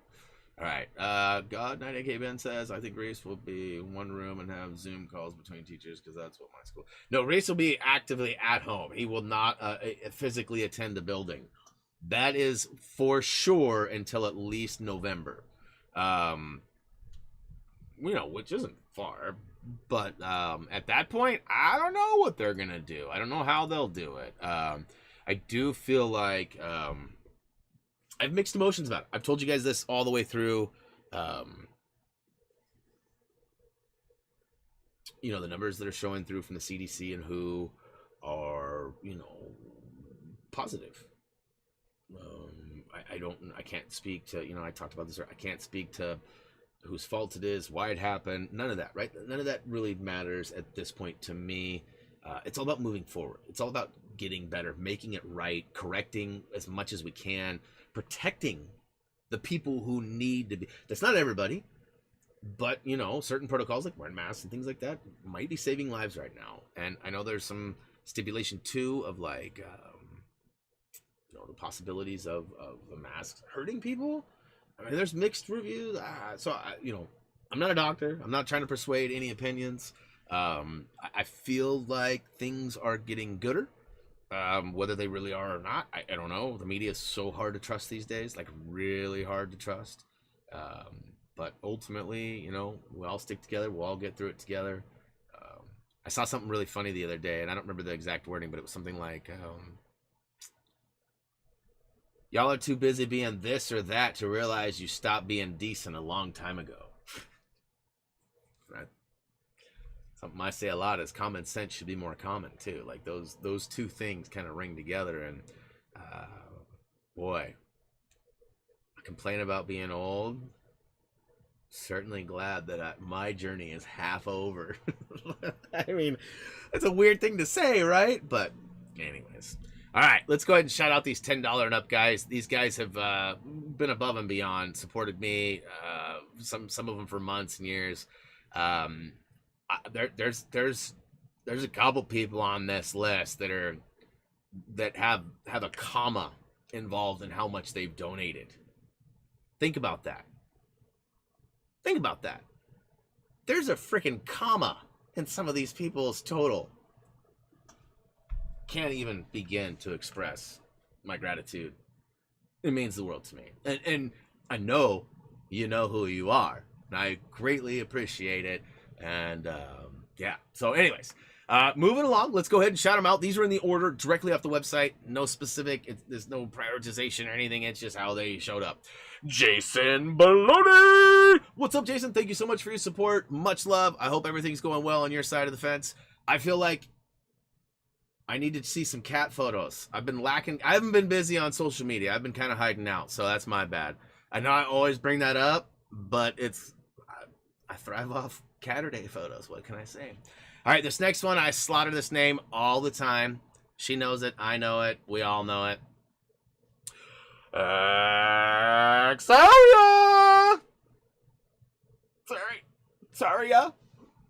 All right. God Night AK Ben says, I think Reese will be in one room and have Zoom calls between teachers because that's what my school. No, Reese will be actively at home. He will not physically attend the building. That is for sure until at least November. Which isn't far. But at that point, I don't know what they're going to do. I don't know how they'll do it. I do feel like I have mixed emotions about it. I've told you guys this all the way through. The numbers that are showing through from the CDC and WHO are, positive. I can't speak to, I talked about this, I can't speak to whose fault it is, why it happened, none of that, right? None of that really matters at this point to me. It's all about moving forward. It's all about getting better, making it right, correcting as much as we can, protecting the people who need to be. That's not everybody, but, certain protocols like wearing masks and things like that might be saving lives right now. And I know there's some stipulation too of like, the possibilities of the masks hurting people. I mean, there's mixed reviews. I'm not a doctor. I'm not trying to persuade any opinions. I feel like things are getting gooder. Whether they really are or not, I don't know. The media is so hard to trust these days, like really hard to trust. But ultimately, we all stick together. We'll all get through it together. I saw something really funny the other day, and I don't remember the exact wording, but it was something like, y'all are too busy being this or that to realize you stopped being decent a long time ago. Right? Something I say a lot is common sense should be more common too. Like those two things kind of ring together. And boy, I complain about being old. Certainly glad that my journey is half over. I mean, it's a weird thing to say, right? But anyways. All right, let's go ahead and shout out these $10 and up guys. These guys have been above and beyond, supported me, some of them for months and years. There's a couple people on this list that have a comma involved in how much they've donated. Think about that. There's a freaking comma in some of these people's total. Can't even begin to express my gratitude. It means the world to me. And I know you know who you are. And I greatly appreciate it. And yeah. So anyways, moving along, let's go ahead and shout them out. These are in the order directly off the website. No specific, there's no prioritization or anything. It's just how they showed up. Jason Baloney! What's up, Jason? Thank you so much for your support. Much love. I hope everything's going well on your side of the fence. I feel like I need to see some cat photos. I've been lacking. I haven't been busy on social media. I've been kind of hiding out, so that's my bad. I know I always bring that up, but I thrive off Catterday photos. What can I say? All right, this next one, I slaughter this name all the time. She knows it. I know it. We all know it. Sorry.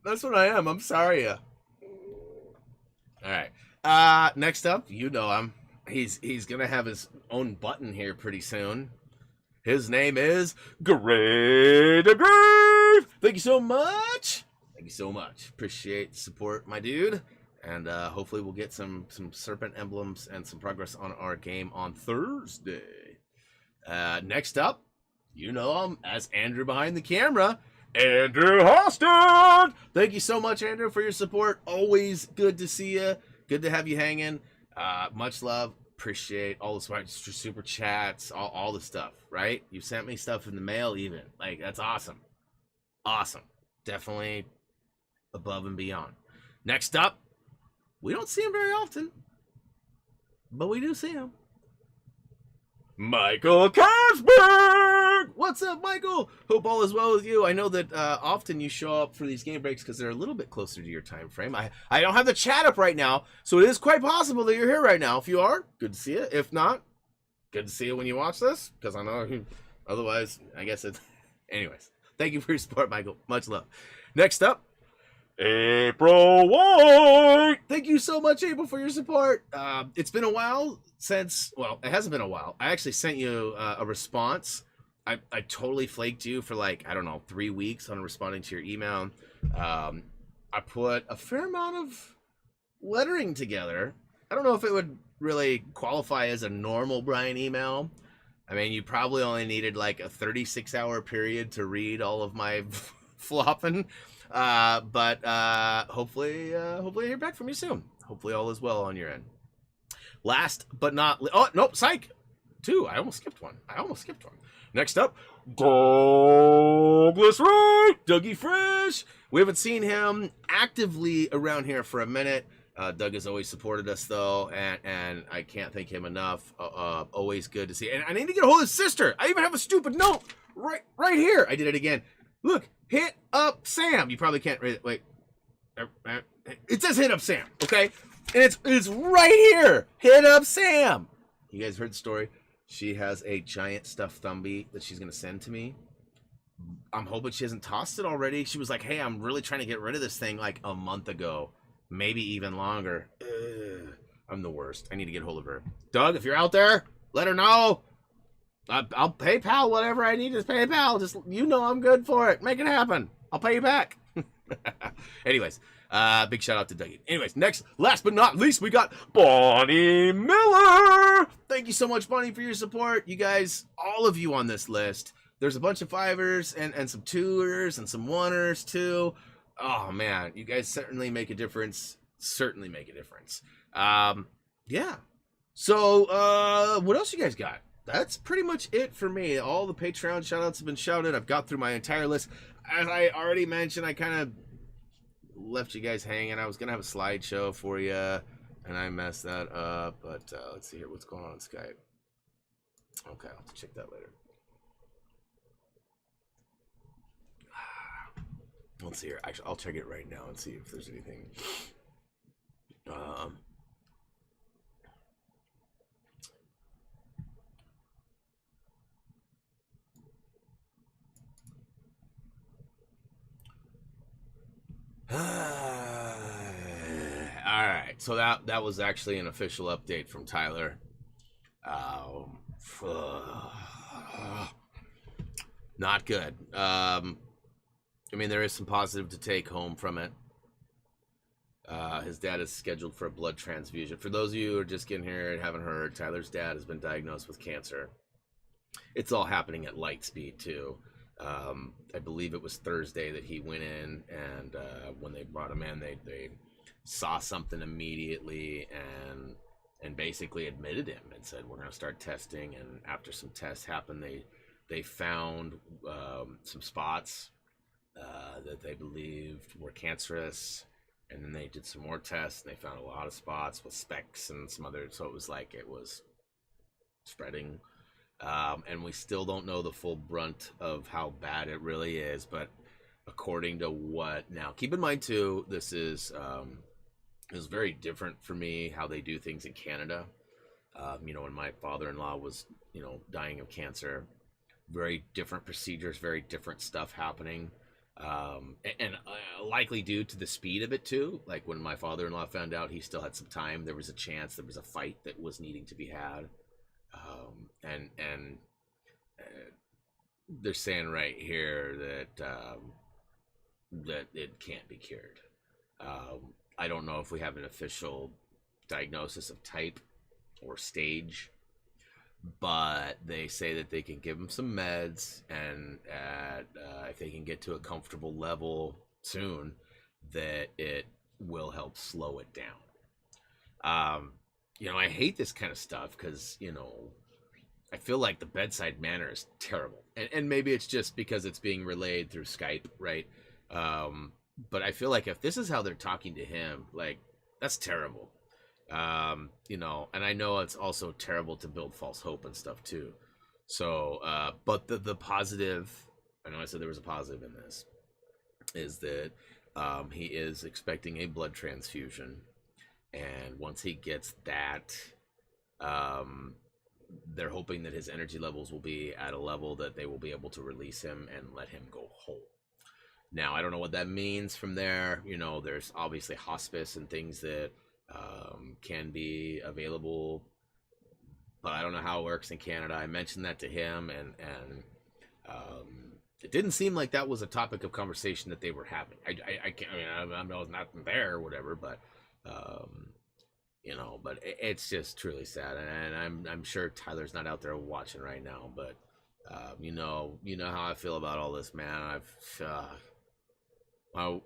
That's what I am. I'm sorry. All right. Next up, you know him. He's gonna have his own button here pretty soon. His name is Grave. Thank you so much. Appreciate the support, my dude. And hopefully we'll get some serpent emblems and some progress on our game on Thursday. Next up, you know him as Andrew behind the camera. Andrew Hostin! Thank you so much, Andrew, for your support. Always good to see you. Good to have you hanging. Much love. Appreciate all the super chats, all the stuff, right? You sent me stuff in the mail even. Like, that's awesome. Awesome. Definitely above and beyond. Next up, we don't see him very often, but we do see him. Michael Kasberg! What's up, Michael? Hope all is well with you. I know that often you show up for these game breaks because they're a little bit closer to your time frame. I don't have the chat up right now, so it is quite possible that you're here right now. If you are, good to see you. If not, good to see you when you watch this, because I know otherwise, I guess it's... Anyways, thank you for your support, Michael. Much love. Next up, April White! Thank you so much, April, for your support. It's been a while since... Well, it hasn't been a while. I actually sent you a response I totally flaked you for like, I don't know, 3 weeks on responding to your email. I put a fair amount of lettering together. I don't know if it would really qualify as a normal Brian email. I mean, you probably only needed like a 36-hour period to read all of my flopping. But hopefully I hear back from you soon. Hopefully all is well on your end. Last but not oh nope, psych. 2. I almost skipped one. Next up, Douglas Wright, Dougie Fresh. We haven't seen him actively around here for a minute. Doug has always supported us though, and I can't thank him enough. Always good to see. And I need to get a hold of his sister. I even have a stupid note right here. I did it again. Look, hit up Sam. You probably can't read it. Wait, it says hit up Sam. Okay, and it's right here. Hit up Sam. You guys heard the story. She has a giant stuffed Thumby that she's going to send to me. I'm hoping she hasn't tossed it already. She was like, hey, I'm really trying to get rid of this thing like a month ago. Maybe even longer. I'm the worst. I need to get a hold of her. Doug, if you're out there, let her know. I'll PayPal whatever I need to PayPal. Just, you know I'm good for it. Make it happen. I'll pay you back. Anyways, big shout out to Dougie. Anyways, last but not least, we got Bonnie Miller. Thank you so much, Bonnie, for your support. You guys, all of you on this list. There's a bunch of 5ers and some 2ers and some 1ers too. Oh man, you guys certainly make a difference. Yeah. So, what else you guys got? That's pretty much it for me. All the Patreon shoutouts have been shouted. I've got through my entire list. As I already mentioned, I kind of left you guys hanging. I was going to have a slideshow for you, and I messed that up. But let's see here. What's going on Skype? Okay, I'll have to check that later. Let's see here. Actually, I'll check it right now and see if there's anything. All right, so that was actually an official update from Tyler. Not good. I mean, there is some positive to take home from it. His dad is scheduled for a blood transfusion. For those of you who are just getting here and haven't heard, Tyler's dad has been diagnosed with cancer. It's all happening at light speed too. I believe it was Thursday that he went in, and when they brought him in, they saw something immediately and basically admitted him and said, we're going to start testing. And after some tests happened, they found some spots that they believed were cancerous, and then they did some more tests and they found a lot of spots with specks and some other, so it was like it was spreading. And we still don't know the full brunt of how bad it really is, but according to what now, keep in mind too, this is very different for me how they do things in Canada. When my father-in-law was dying of cancer, very different procedures, very different stuff happening, and likely due to the speed of it too. Like when my father-in-law found out he still had some time, there was a chance, there was a fight that was needing to be had. And they're saying right here that it can't be cured. I don't know if we have an official diagnosis of type or stage, but they say that they can give him some meds, and if they can get to a comfortable level soon, that it will help slow it down. I hate this kind of stuff because, I feel like the bedside manner is terrible. And maybe it's just because it's being relayed through Skype, right? But I feel like if this is how they're talking to him, like, that's terrible. And I know it's also terrible to build false hope and stuff too. So, but the positive, I know I said there was a positive in this, is that he is expecting a blood transfusion. And once he gets that, they're hoping that his energy levels will be at a level that they will be able to release him and let him go home. Now, I don't know what that means from there. There's obviously hospice and things that can be available, but I don't know how it works in Canada. I mentioned that to him, and It didn't seem like that was a topic of conversation that they were having. I can't. I mean, I was not there or whatever, but you know, but it's just truly sad, and I'm sure Tyler's not out there watching right now, but you know how I feel about all this, man.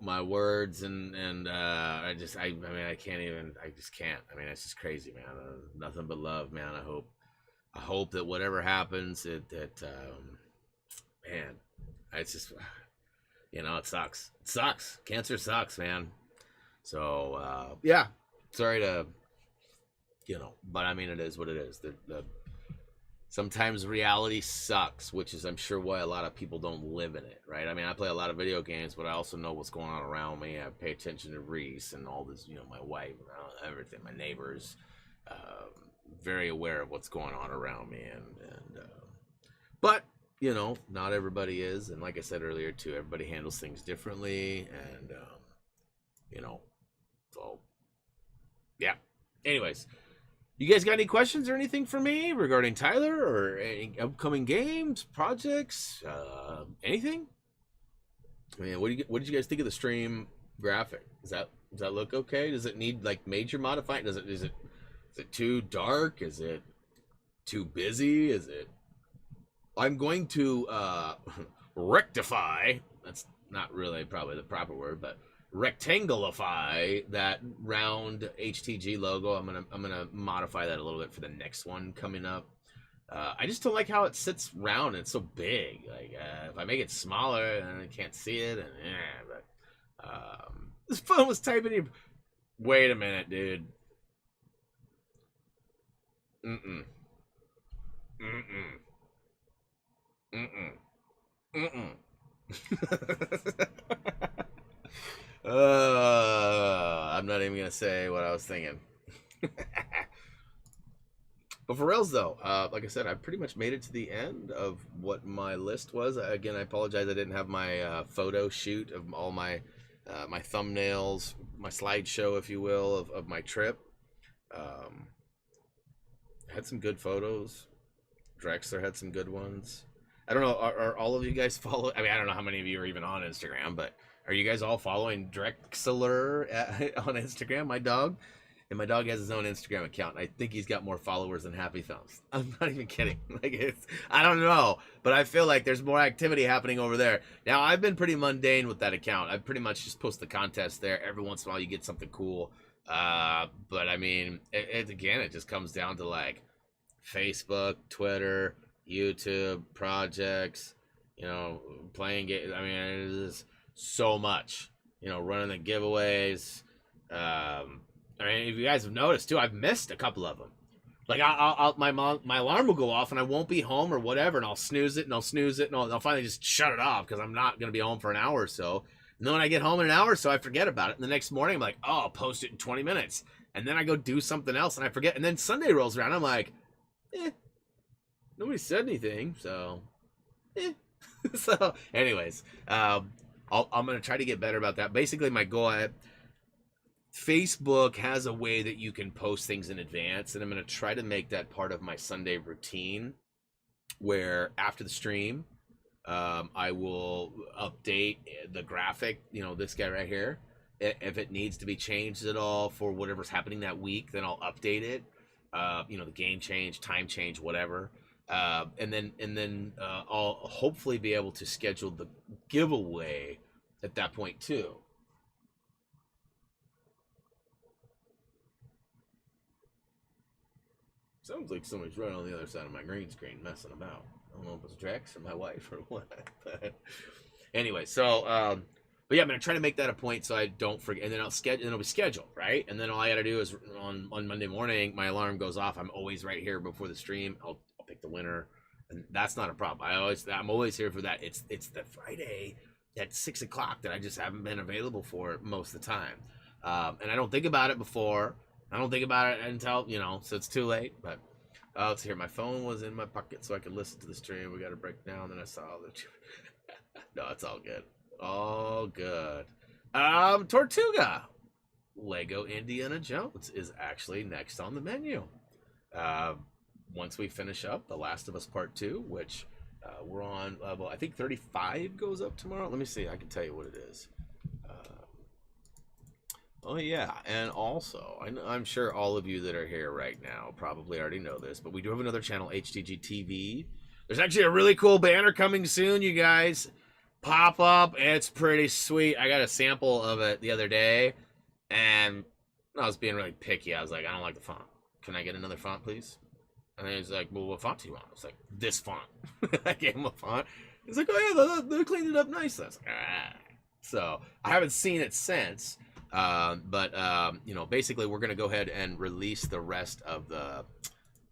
My words and I mean I can't even, I just can't. I mean, it's just crazy, man. Nothing but love, man. I hope that whatever happens, man, it's just, you know, it sucks. It sucks. Cancer sucks, man. So yeah, sorry to, you know, but I mean, it is what it is. Sometimes reality sucks, which is, I'm sure, why a lot of people don't live in it, right? I mean, I play a lot of video games, but I also know what's going on around me. I pay attention to Reese and all this, you know, my wife, everything, my neighbors, very aware of what's going on around me. But, you know, not everybody is. And like I said earlier, too, everybody handles things differently. And, you know, so, yeah. Anyways. You guys got any questions or anything for me regarding Tyler or any upcoming games, projects, anything? I mean, what did you guys think of the stream graphic? Does that look okay? Does it need like major modifying? Is it too dark? Is it too busy? I'm going to rectify. That's not really probably the proper word, but rectangleify that round HTG logo. I'm gonna modify that a little bit for the next one coming up. I just don't like how it sits round and it's so big. Like if I make it smaller, then I can't see it. And this phone was typing in. Wait a minute, dude. I'm not even gonna say what I was thinking. But for reals though, like I said, I pretty much made it to the end of what my list was. Again, I apologize I didn't have my photo shoot of all my my thumbnails, my slideshow, if you will, of my trip. Had some good photos. Drexler had some good ones. I don't know, are all of you guys follow? I mean, I don't know how many of you are even on Instagram, but are you guys all following Drexler on Instagram, my dog? And my dog has his own Instagram account. I think he's got more followers than Happy Thumbs. I'm not even kidding. Like, I don't know, but I feel like there's more activity happening over there. Now, I've been pretty mundane with that account. I pretty much just post the contest there. Every once in a while, you get something cool. But I mean, it just comes down to like Facebook, Twitter, YouTube, projects, you know, playing games. I mean, it is so much, you know, running the giveaways. I mean, if you guys have noticed too, I've missed a couple of them. Like my alarm will go off and I won't be home or whatever, and I'll snooze it and I'll finally just shut it off because I'm not gonna be home for an hour or so. And then when I get home in an hour or so, I forget about it. And the next morning, I'm like, oh, I'll post it in 20 minutes. And then I go do something else and I forget. And then Sunday rolls around. I'm like, nobody said anything. So, So, anyways, I'm going to try to get better about that. Basically, my goal Facebook has a way that you can post things in advance. And I'm going to try to make that part of my Sunday routine where after the stream, I will update the graphic, you know, this guy right here. If it needs to be changed at all for whatever's happening that week, then I'll update it. You know, the game change, time change, whatever. And then I'll hopefully be able to schedule the giveaway at that point too. Sounds like somebody's right on the other side of my green screen messing about. I don't know if it's Drex or my wife or what. But anyway, so but yeah, I'm gonna try to make that a point so I don't forget, and then I'll schedule, and it'll be scheduled, right? And then all I gotta do is on Monday morning, my alarm goes off. I'm always right here before the stream. I'll pick the winner, and that's not a problem. I'm always here for that. It's the Friday at 6 o'clock that I just haven't been available for most of the time, and I don't think about it before. I don't think about it until, you know, so it's too late. But let's hear. My phone was in my pocket so I could listen to the stream. We got to break down. Then I saw that. No, it's all good. All good. Tortuga. Lego Indiana Jones is actually next on the menu. Once we finish up The Last of Us Part 2, which We're on level, I think 35 goes up tomorrow. Let me see. I can tell you what it is. Oh yeah, and also, I'm sure all of you that are here right now probably already know this, but we do have another channel, HTG TV. There's actually a really cool banner coming soon, you guys. Pop up. It's pretty sweet. I got a sample of it the other day, and I was being really picky. I was like, I don't like the font. Can I get another font, please? And then he's like, well, what font do you want? I was like, this font. I gave him a font. He's like, oh yeah, they cleaned it up nice. I was like, ah. So I haven't seen it since. You know, basically we're going to go ahead and release the rest of the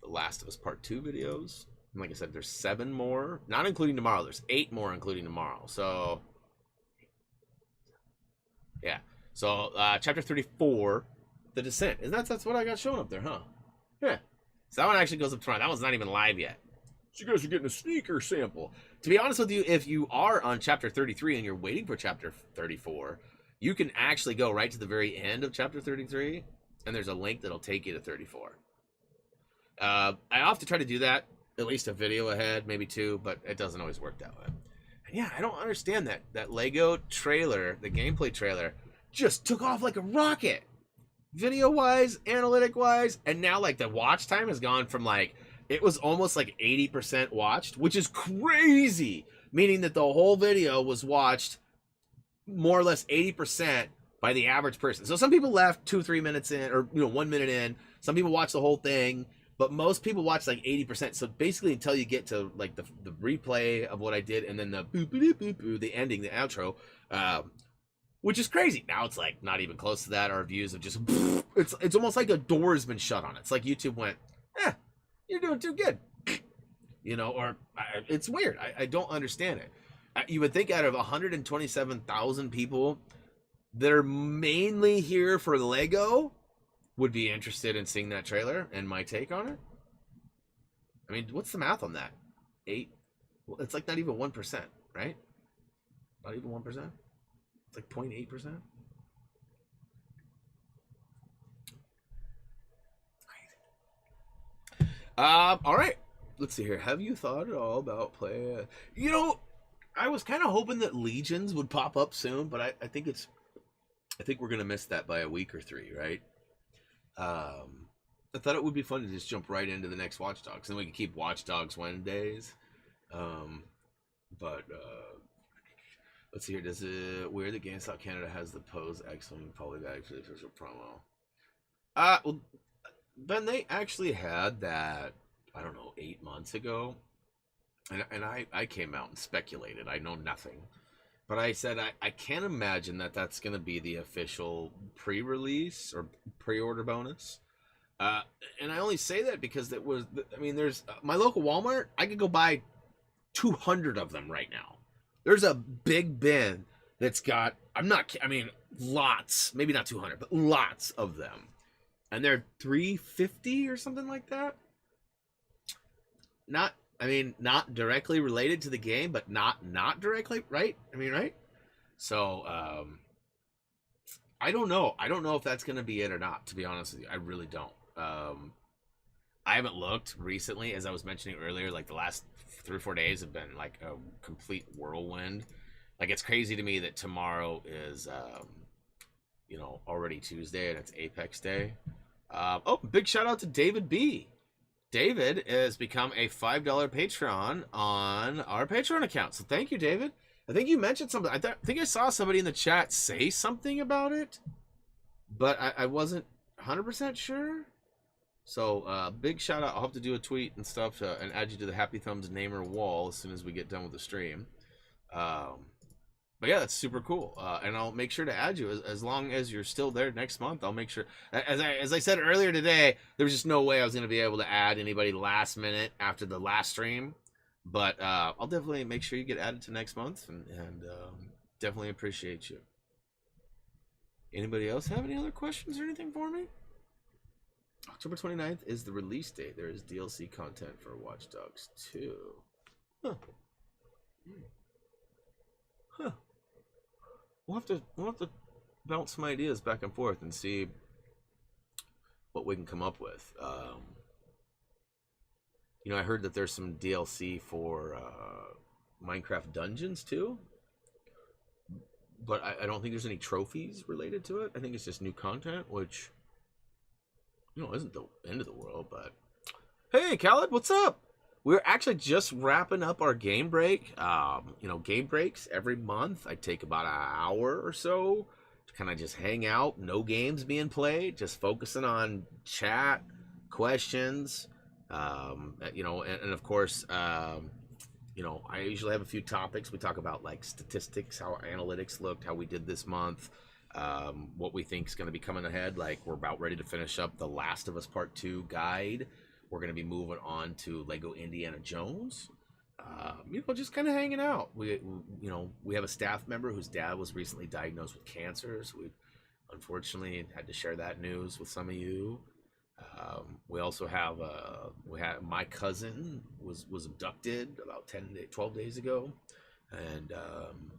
Last of Us Part 2 videos. And like I said, there's 7 more, not including tomorrow. There's 8 more including tomorrow. So, yeah. So, chapter 34, The Descent. And that's what I got shown up there, huh? Yeah. So that one actually goes up tomorrow. That one's not even live yet. So you guys are getting a sneaker sample. To be honest with you, if you are on chapter 33 and you're waiting for chapter 34, you can actually go right to the very end of chapter 33, and there's a link that'll take you to 34. I have to try to do that, at least a video ahead, maybe 2, but it doesn't always work that way. And yeah, I don't understand that Lego trailer, the gameplay trailer, just took off like a rocket. Video-wise, analytic-wise, and now like the watch time has gone from like, it was almost like 80% watched, which is crazy, meaning that the whole video was watched more or less 80% by the average person. So some people left 2-3 minutes in, or 1 minute in. Some people watched the whole thing, but most people watch like 80%. So basically, until you get to like the replay of what I did, and then the boop boop boop boop, the ending, the outro, which is crazy. Now it's like not even close to that. Our views have just it's almost like a door has been shut on it. It's like YouTube went, you're doing too good, or it's weird. I don't understand it. You would think out of 127,000 people that are mainly here for Lego would be interested in seeing that trailer and my take on it. I mean, what's the math on that? 8? Well, it's like not even 1%, right? Not even 1%? It's like 0.8%? All right. Let's see here. Have you thought at all about playing? I was kind of hoping that Legions would pop up soon, but I think we're gonna miss that by a week or 3, right? I thought it would be fun to just jump right into the next Watch Dogs, and we can keep Watch Dogs Wednesdays. Let's see here. Does it weird that GameStop Canada has the Pose X-Wing polybag for the official promo? Well, Ben, they actually had that, I don't know, 8 months ago. And I came out and speculated. I know nothing. But I said I can't imagine that that's going to be the official pre-release or pre-order bonus. And I only say that because there's my local Walmart. I could go buy 200 of them right now. There's a big bin that's got, lots, maybe not 200, but lots of them. And they're $350 or something like that. Not directly related to the game, but not directly, right? Right? So, I don't know. I don't know if that's going to be it or not, to be honest with you. I really don't. I haven't looked recently, as I was mentioning earlier, like the last 3 or 4 days have been like a complete whirlwind. Like, it's crazy to me that tomorrow is, already Tuesday and it's Apex Day. Big shout out to David B. David has become a $5 Patreon on our Patreon account. So thank you, David. I think you mentioned something. I think I saw somebody in the chat say something about it, but I wasn't 100% sure. So big shout out. I'll have to do a tweet and stuff and add you to the Happy Thumbs Namer wall as soon as we get done with the stream. But yeah, that's super cool. And I'll make sure to add you as long as you're still there next month. I'll make sure. As I said earlier today, there was just no way I was going to be able to add anybody last minute after the last stream. But I'll definitely make sure you get added to next month, and definitely appreciate you. Anybody else have any other questions or anything for me? October 29th is the release date. There is DLC content for Watch Dogs 2. Huh. Huh. We'll have to bounce some ideas back and forth and see what we can come up with. You know, I heard that there's some DLC for Minecraft Dungeons too, but I don't think there's any trophies related to it. I think it's just new content, which, you know, isn't the end of the world. But hey, Khaled, what's up? We're actually just wrapping up our game break. You know, game breaks every month. I take about an hour or so to kind of just hang out. No games being played, just focusing on chat, questions. You know, and of course, you know, I usually have a few topics. We talk about like statistics, how our analytics looked, how we did this month, what we think is going to be coming ahead. Like, we're about ready to finish up the Last of Us Part 2 guide. We're going to be moving on to Lego Indiana Jones. You know, just kind of hanging out. You know, we have a staff member whose dad was recently diagnosed with cancer. So we unfortunately had to share that news with some of you. We also have my cousin was abducted about 12 days ago, and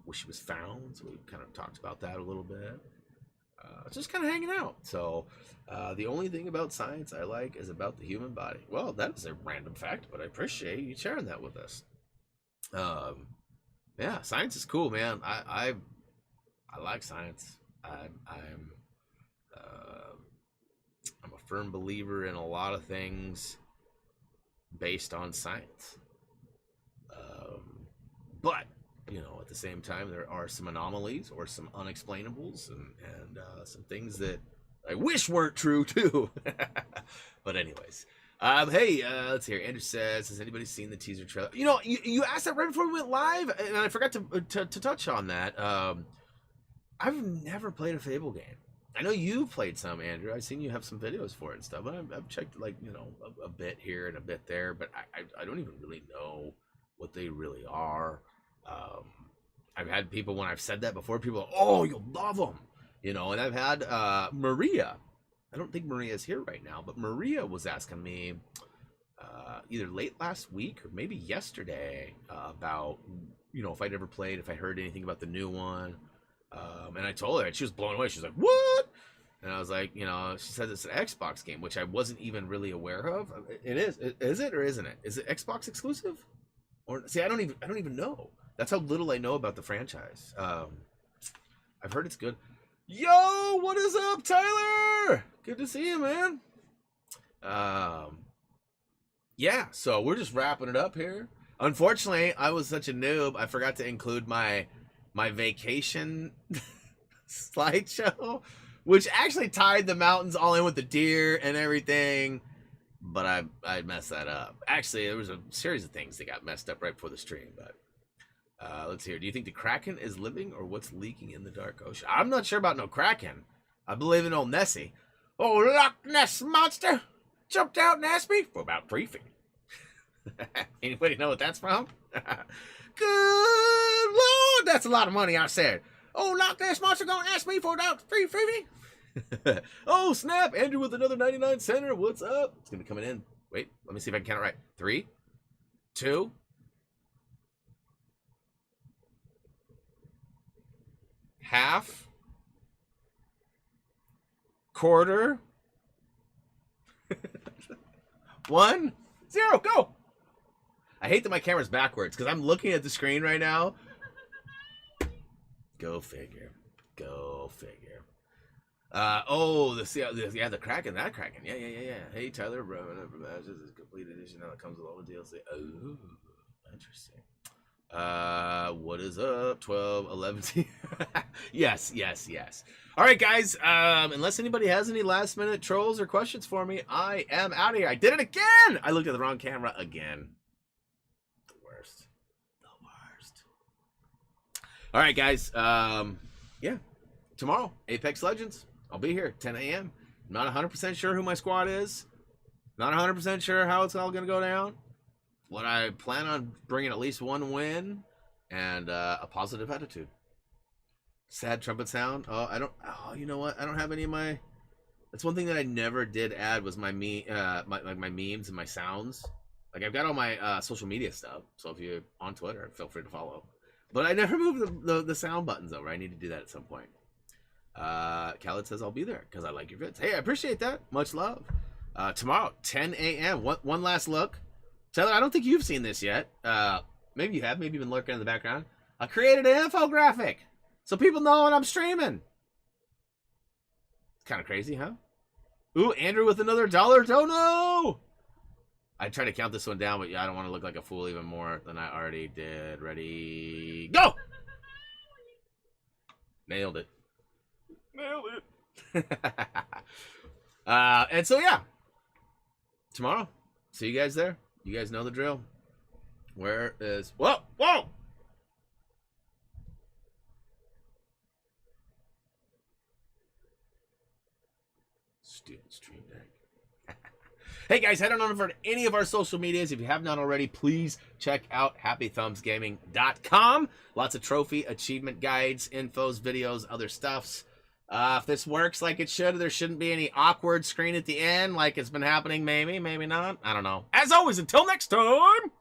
where she was found. So we kind of talked about that a little bit. Just kind of hanging out. So the only thing about science I like is about the human body. Well, that is a random fact, but I appreciate you sharing that with us. Yeah, science is cool, man. I like science. I'm a firm believer in a lot of things based on science. But, you know, at the same time, there are some anomalies or some unexplainables and some things that I wish weren't true, too. But anyways. Hey, let's hear. Andrew says, has anybody seen the teaser trailer? You know, you asked that right before we went live, and I forgot to touch on that. I've never played a Fable game. I know you've played some, Andrew. I've seen you have some videos for it and stuff. I've checked, like, you know, a bit here and a bit there, but I don't even really know what they really are. I've had people, when I've said that before, people are, oh, you'll love them, you know. And I've had Maria. I don't think Maria's here right now, but Maria was asking me either late last week or maybe yesterday about, you know, if I'd ever played, if I heard anything about the new one. And I told her, and she was blown away. She was like, what? And I was like, you know, she said it's an Xbox game, which I wasn't even really aware of. It is. Is it or isn't it? Is it Xbox exclusive? Or see, I don't even know. That's how little I know about the franchise. I've heard it's good. Yo, what is up, Tyler? Good to see you, man. Yeah, so we're just wrapping it up here. Unfortunately, I was such a noob, I forgot to include my vacation slideshow, which actually tied the mountains all in with the deer and everything, but I messed that up. Actually, there was a series of things that got messed up right before the stream, but let's hear. Do you think the Kraken is living or what's leaking in the dark ocean? I'm not sure about no Kraken. I believe in old Nessie. Oh, Loch Ness Monster jumped out and asked me for about 3 feet. Anybody know what that's from? Good Lord, that's a lot of money I said. Oh, Loch Ness Monster gonna ask me for about 3 feet. Oh, snap. Andrew with another 99 center. What's up? It's gonna be coming in. Wait, let me see if I can count it right. 3, 2, half, quarter, 1, 0, go. I hate that my camera's backwards because I'm looking at the screen right now. Go figure. Go figure. Oh, the Kraken, that Kraken. Yeah. Hey, Tyler, bro, this is a complete edition. Now it comes with all the DLC. Oh, interesting. What is up? 12, 11. Yes. All right, guys. Unless anybody has any last minute trolls or questions for me, I am out of here. I did it again. I looked at the wrong camera again. The worst. All right, guys. Yeah. Tomorrow, Apex Legends. I'll be here, 10 a.m. Not 100% sure who my squad is. Not 100% sure how it's all going to go down. What I plan on bringing at least one win and a positive attitude. Sad trumpet sound. Oh, you know what? I don't have any of my. That's one thing that I never did add was my memes and my sounds. Like, I've got all my social media stuff. So if you're on Twitter, feel free to follow. But I never moved the sound buttons over. I need to do that at some point. Khaled says I'll be there because I like your vids. Hey, I appreciate that. Much love. Tomorrow, 10 a.m. One last look. Tyler, I don't think you've seen this yet. Maybe you have. Maybe you've been lurking in the background. I created an infographic so people know when I'm streaming. It's kind of crazy, huh? Ooh, Andrew with another $1 dono. I try to count this one down, but yeah, I don't want to look like a fool even more than I already did. Ready, go! Nailed it. Nailed it. And so, yeah. Tomorrow. See you guys there. You guys know the drill. Where is... Whoa! Whoa! Steal stream deck. Hey guys, head on over to any of our social medias. If you have not already, please check out happythumbsgaming.com. Lots of trophy, achievement guides, infos, videos, other stuffs. If this works like it should, there shouldn't be any awkward screen at the end like it's been happening. Maybe, maybe not. I don't know. As always, until next time.